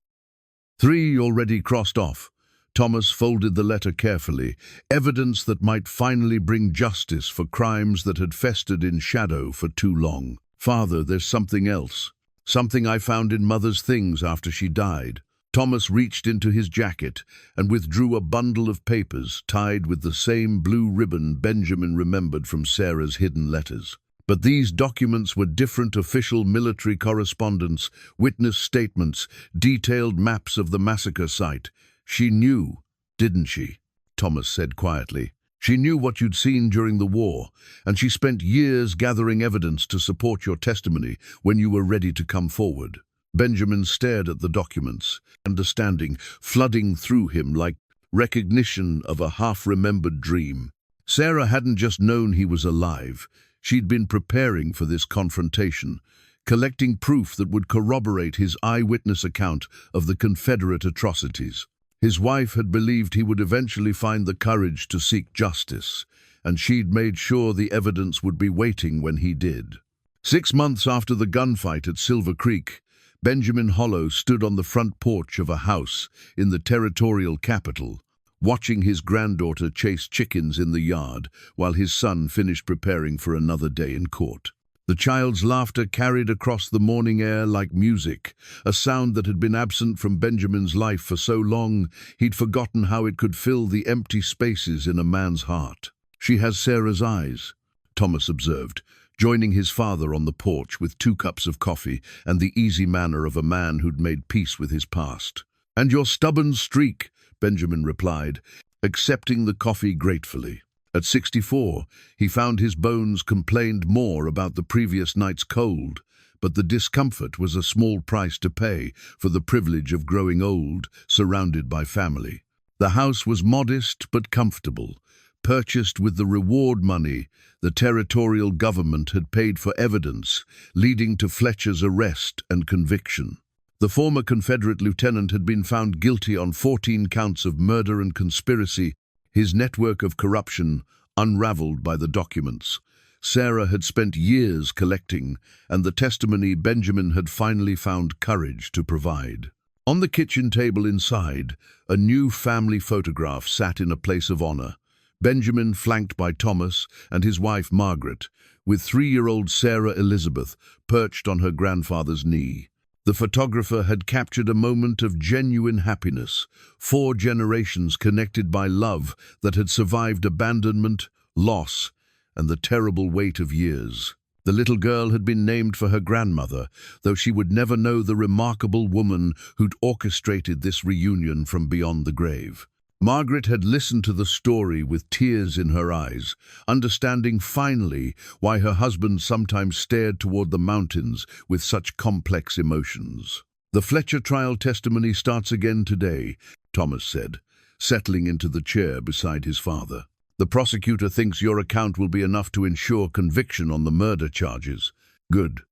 3 already crossed off. Thomas folded the letter carefully, evidence that might finally bring justice for crimes that had festered in shadow for too long. "Father, there's something else. Something I found in Mother's things after she died." Thomas reached into his jacket and withdrew a bundle of papers tied with the same blue ribbon Benjamin remembered from Sarah's hidden letters. But these documents were different: official military correspondence, witness statements, detailed maps of the massacre site. "She knew, didn't she?" Thomas said quietly. "She knew what you'd seen during the war, and she spent years gathering evidence to support your testimony when you were ready to come forward." Benjamin stared at the documents, understanding flooding through him like recognition of a half-remembered dream. Sarah hadn't just known he was alive. She'd been preparing for this confrontation, collecting proof that would corroborate his eyewitness account of the Confederate atrocities. His wife had believed he would eventually find the courage to seek justice, and she'd made sure the evidence would be waiting when he did. 6 months after the gunfight at Silver Creek, Benjamin Hollow stood on the front porch of a house in the territorial capital, watching his granddaughter chase chickens in the yard while his son finished preparing for another day in court. The child's laughter carried across the morning air like music, a sound that had been absent from Benjamin's life for so long he'd forgotten how it could fill the empty spaces in a man's heart. "She has Sarah's eyes," Thomas observed, joining his father on the porch with 2 cups of coffee and the easy manner of a man who'd made peace with his past. "And your stubborn streak," Benjamin replied, accepting the coffee gratefully. At 64, he found his bones complained more about the previous night's cold, but the discomfort was a small price to pay for the privilege of growing old, surrounded by family. The house was modest but comfortable, purchased with the reward money the territorial government had paid for evidence, leading to Fletcher's arrest and conviction. The former Confederate lieutenant had been found guilty on 14 counts of murder and conspiracy, his network of corruption unraveled by the documents Sarah had spent years collecting, and the testimony Benjamin had finally found courage to provide. On the kitchen table inside, a new family photograph sat in a place of honor. Benjamin flanked by Thomas and his wife Margaret, with 3-year-old Sarah Elizabeth perched on her grandfather's knee. The photographer had captured a moment of genuine happiness, 4 generations connected by love that had survived abandonment, loss, and the terrible weight of years. The little girl had been named for her grandmother, though she would never know the remarkable woman who'd orchestrated this reunion from beyond the grave. Margaret had listened to the story with tears in her eyes, understanding finally why her husband sometimes stared toward the mountains with such complex emotions. "The Fletcher trial testimony starts again today," Thomas said, settling into the chair beside his father. "The prosecutor thinks your account will be enough to ensure conviction on the murder charges." "Good."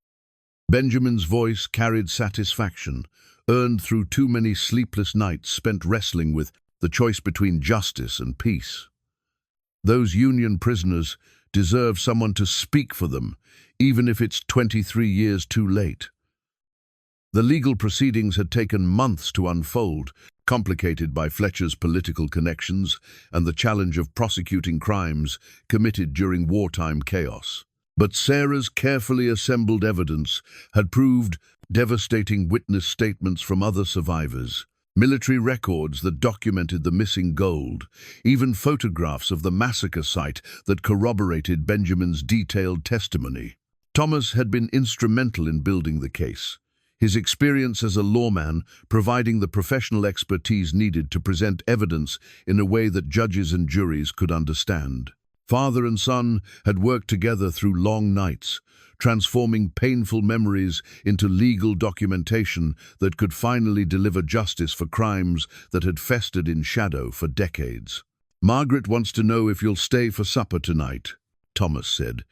Benjamin's voice carried satisfaction, earned through too many sleepless nights spent wrestling with the choice between justice and peace. Those Union prisoners deserve someone to speak for them, even if it's 23 years too late. The legal proceedings had taken months to unfold, complicated by Fletcher's political connections and the challenge of prosecuting crimes committed during wartime chaos. But Sarah's carefully assembled evidence had proved devastating witness statements from other survivors, military records that documented the missing gold, even photographs of the massacre site that corroborated Benjamin's detailed testimony. Thomas had been instrumental in building the case, his experience as a lawman providing the professional expertise needed to present evidence in a way that judges and juries could understand. Father and son had worked together through long nights, transforming painful memories into legal documentation that could finally deliver justice for crimes that had festered in shadow for decades. "Margaret wants to know if you'll stay for supper tonight," Thomas said.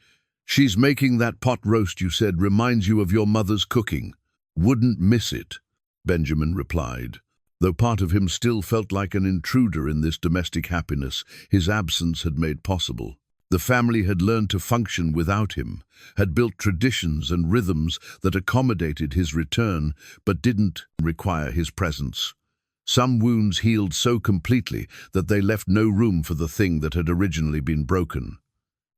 "She's making that pot roast you said reminds you of your mother's cooking." "Wouldn't miss it," Benjamin replied. Though part of him still felt like an intruder in this domestic happiness his absence had made possible. The family had learned to function without him, had built traditions and rhythms that accommodated his return but didn't require his presence. Some wounds healed so completely that they left no room for the thing that had originally been broken.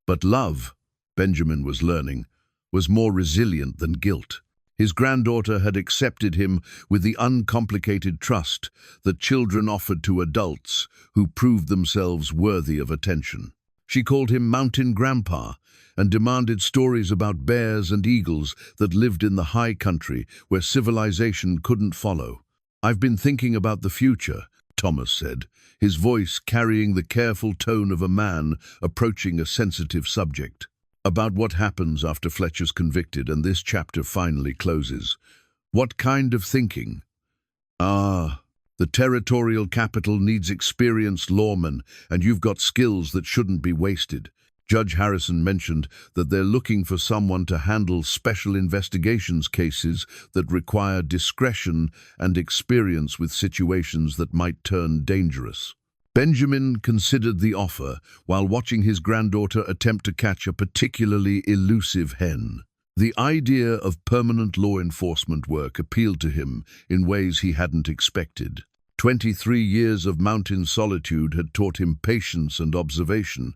But love, Benjamin was learning, was more resilient than guilt. His granddaughter had accepted him with the uncomplicated trust that children offered to adults who proved themselves worthy of attention. She called him Mountain Grandpa and demanded stories about bears and eagles that lived in the high country where civilization couldn't follow. "I've been thinking about the future," Thomas said, his voice carrying the careful tone of a man approaching a sensitive subject. "About what happens after Fletcher's convicted and this chapter finally closes." "What kind of thinking?" "Ah, the territorial capital needs experienced lawmen, and you've got skills that shouldn't be wasted." Judge Harrison mentioned that they're looking for someone to handle special investigations cases that require discretion and experience with situations that might turn dangerous. Benjamin considered the offer while watching his granddaughter attempt to catch a particularly elusive hen. The idea of permanent law enforcement work appealed to him in ways he hadn't expected. 23 years of mountain solitude had taught him patience and observation,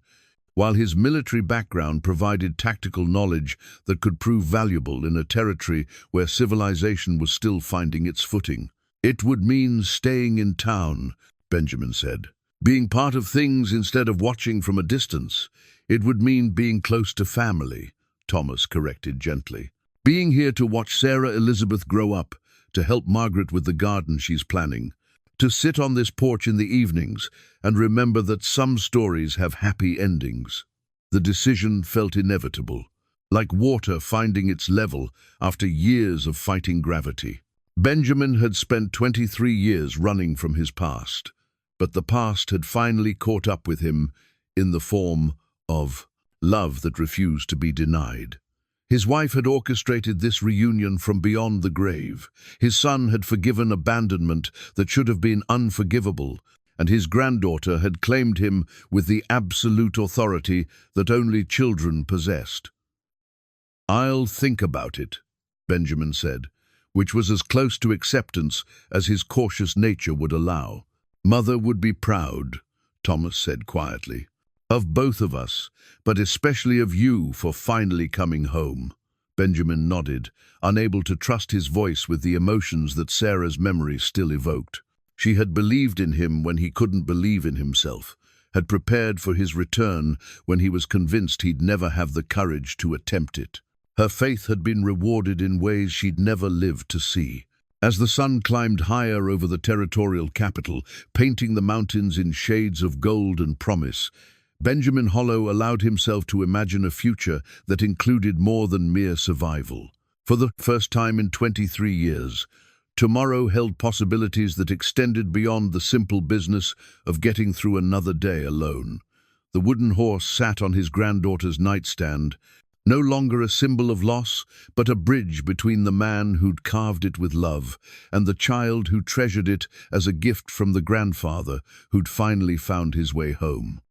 while his military background provided tactical knowledge that could prove valuable in a territory where civilization was still finding its footing. "It would mean staying in town," Benjamin said. "Being part of things instead of watching from a distance. It would mean being close to family," Thomas corrected gently. "Being here to watch Sarah Elizabeth grow up, to help Margaret with the garden she's planning, to sit on this porch in the evenings and remember that some stories have happy endings." The decision felt inevitable, like water finding its level after years of fighting gravity. Benjamin had spent 23 years running from his past, but the past had finally caught up with him in the form of love that refused to be denied. His wife had orchestrated this reunion from beyond the grave. His son had forgiven abandonment that should have been unforgivable, and his granddaughter had claimed him with the absolute authority that only children possessed. "I'll think about it," Benjamin said, which was as close to acceptance as his cautious nature would allow. "Mother would be proud," Thomas said quietly. "Of both of us, but especially of you for finally coming home." Benjamin nodded, unable to trust his voice with the emotions that Sarah's memory still evoked. She had believed in him when he couldn't believe in himself, had prepared for his return when he was convinced he'd never have the courage to attempt it. Her faith had been rewarded in ways she'd never lived to see. As the sun climbed higher over the territorial capital, painting the mountains in shades of gold and promise, Benjamin Hollow allowed himself to imagine a future that included more than mere survival. For the first time in 23 years, tomorrow held possibilities that extended beyond the simple business of getting through another day alone. The wooden horse sat on his granddaughter's nightstand, no longer a symbol of loss, but a bridge between the man who'd carved it with love and the child who treasured it as a gift from the grandfather who'd finally found his way home.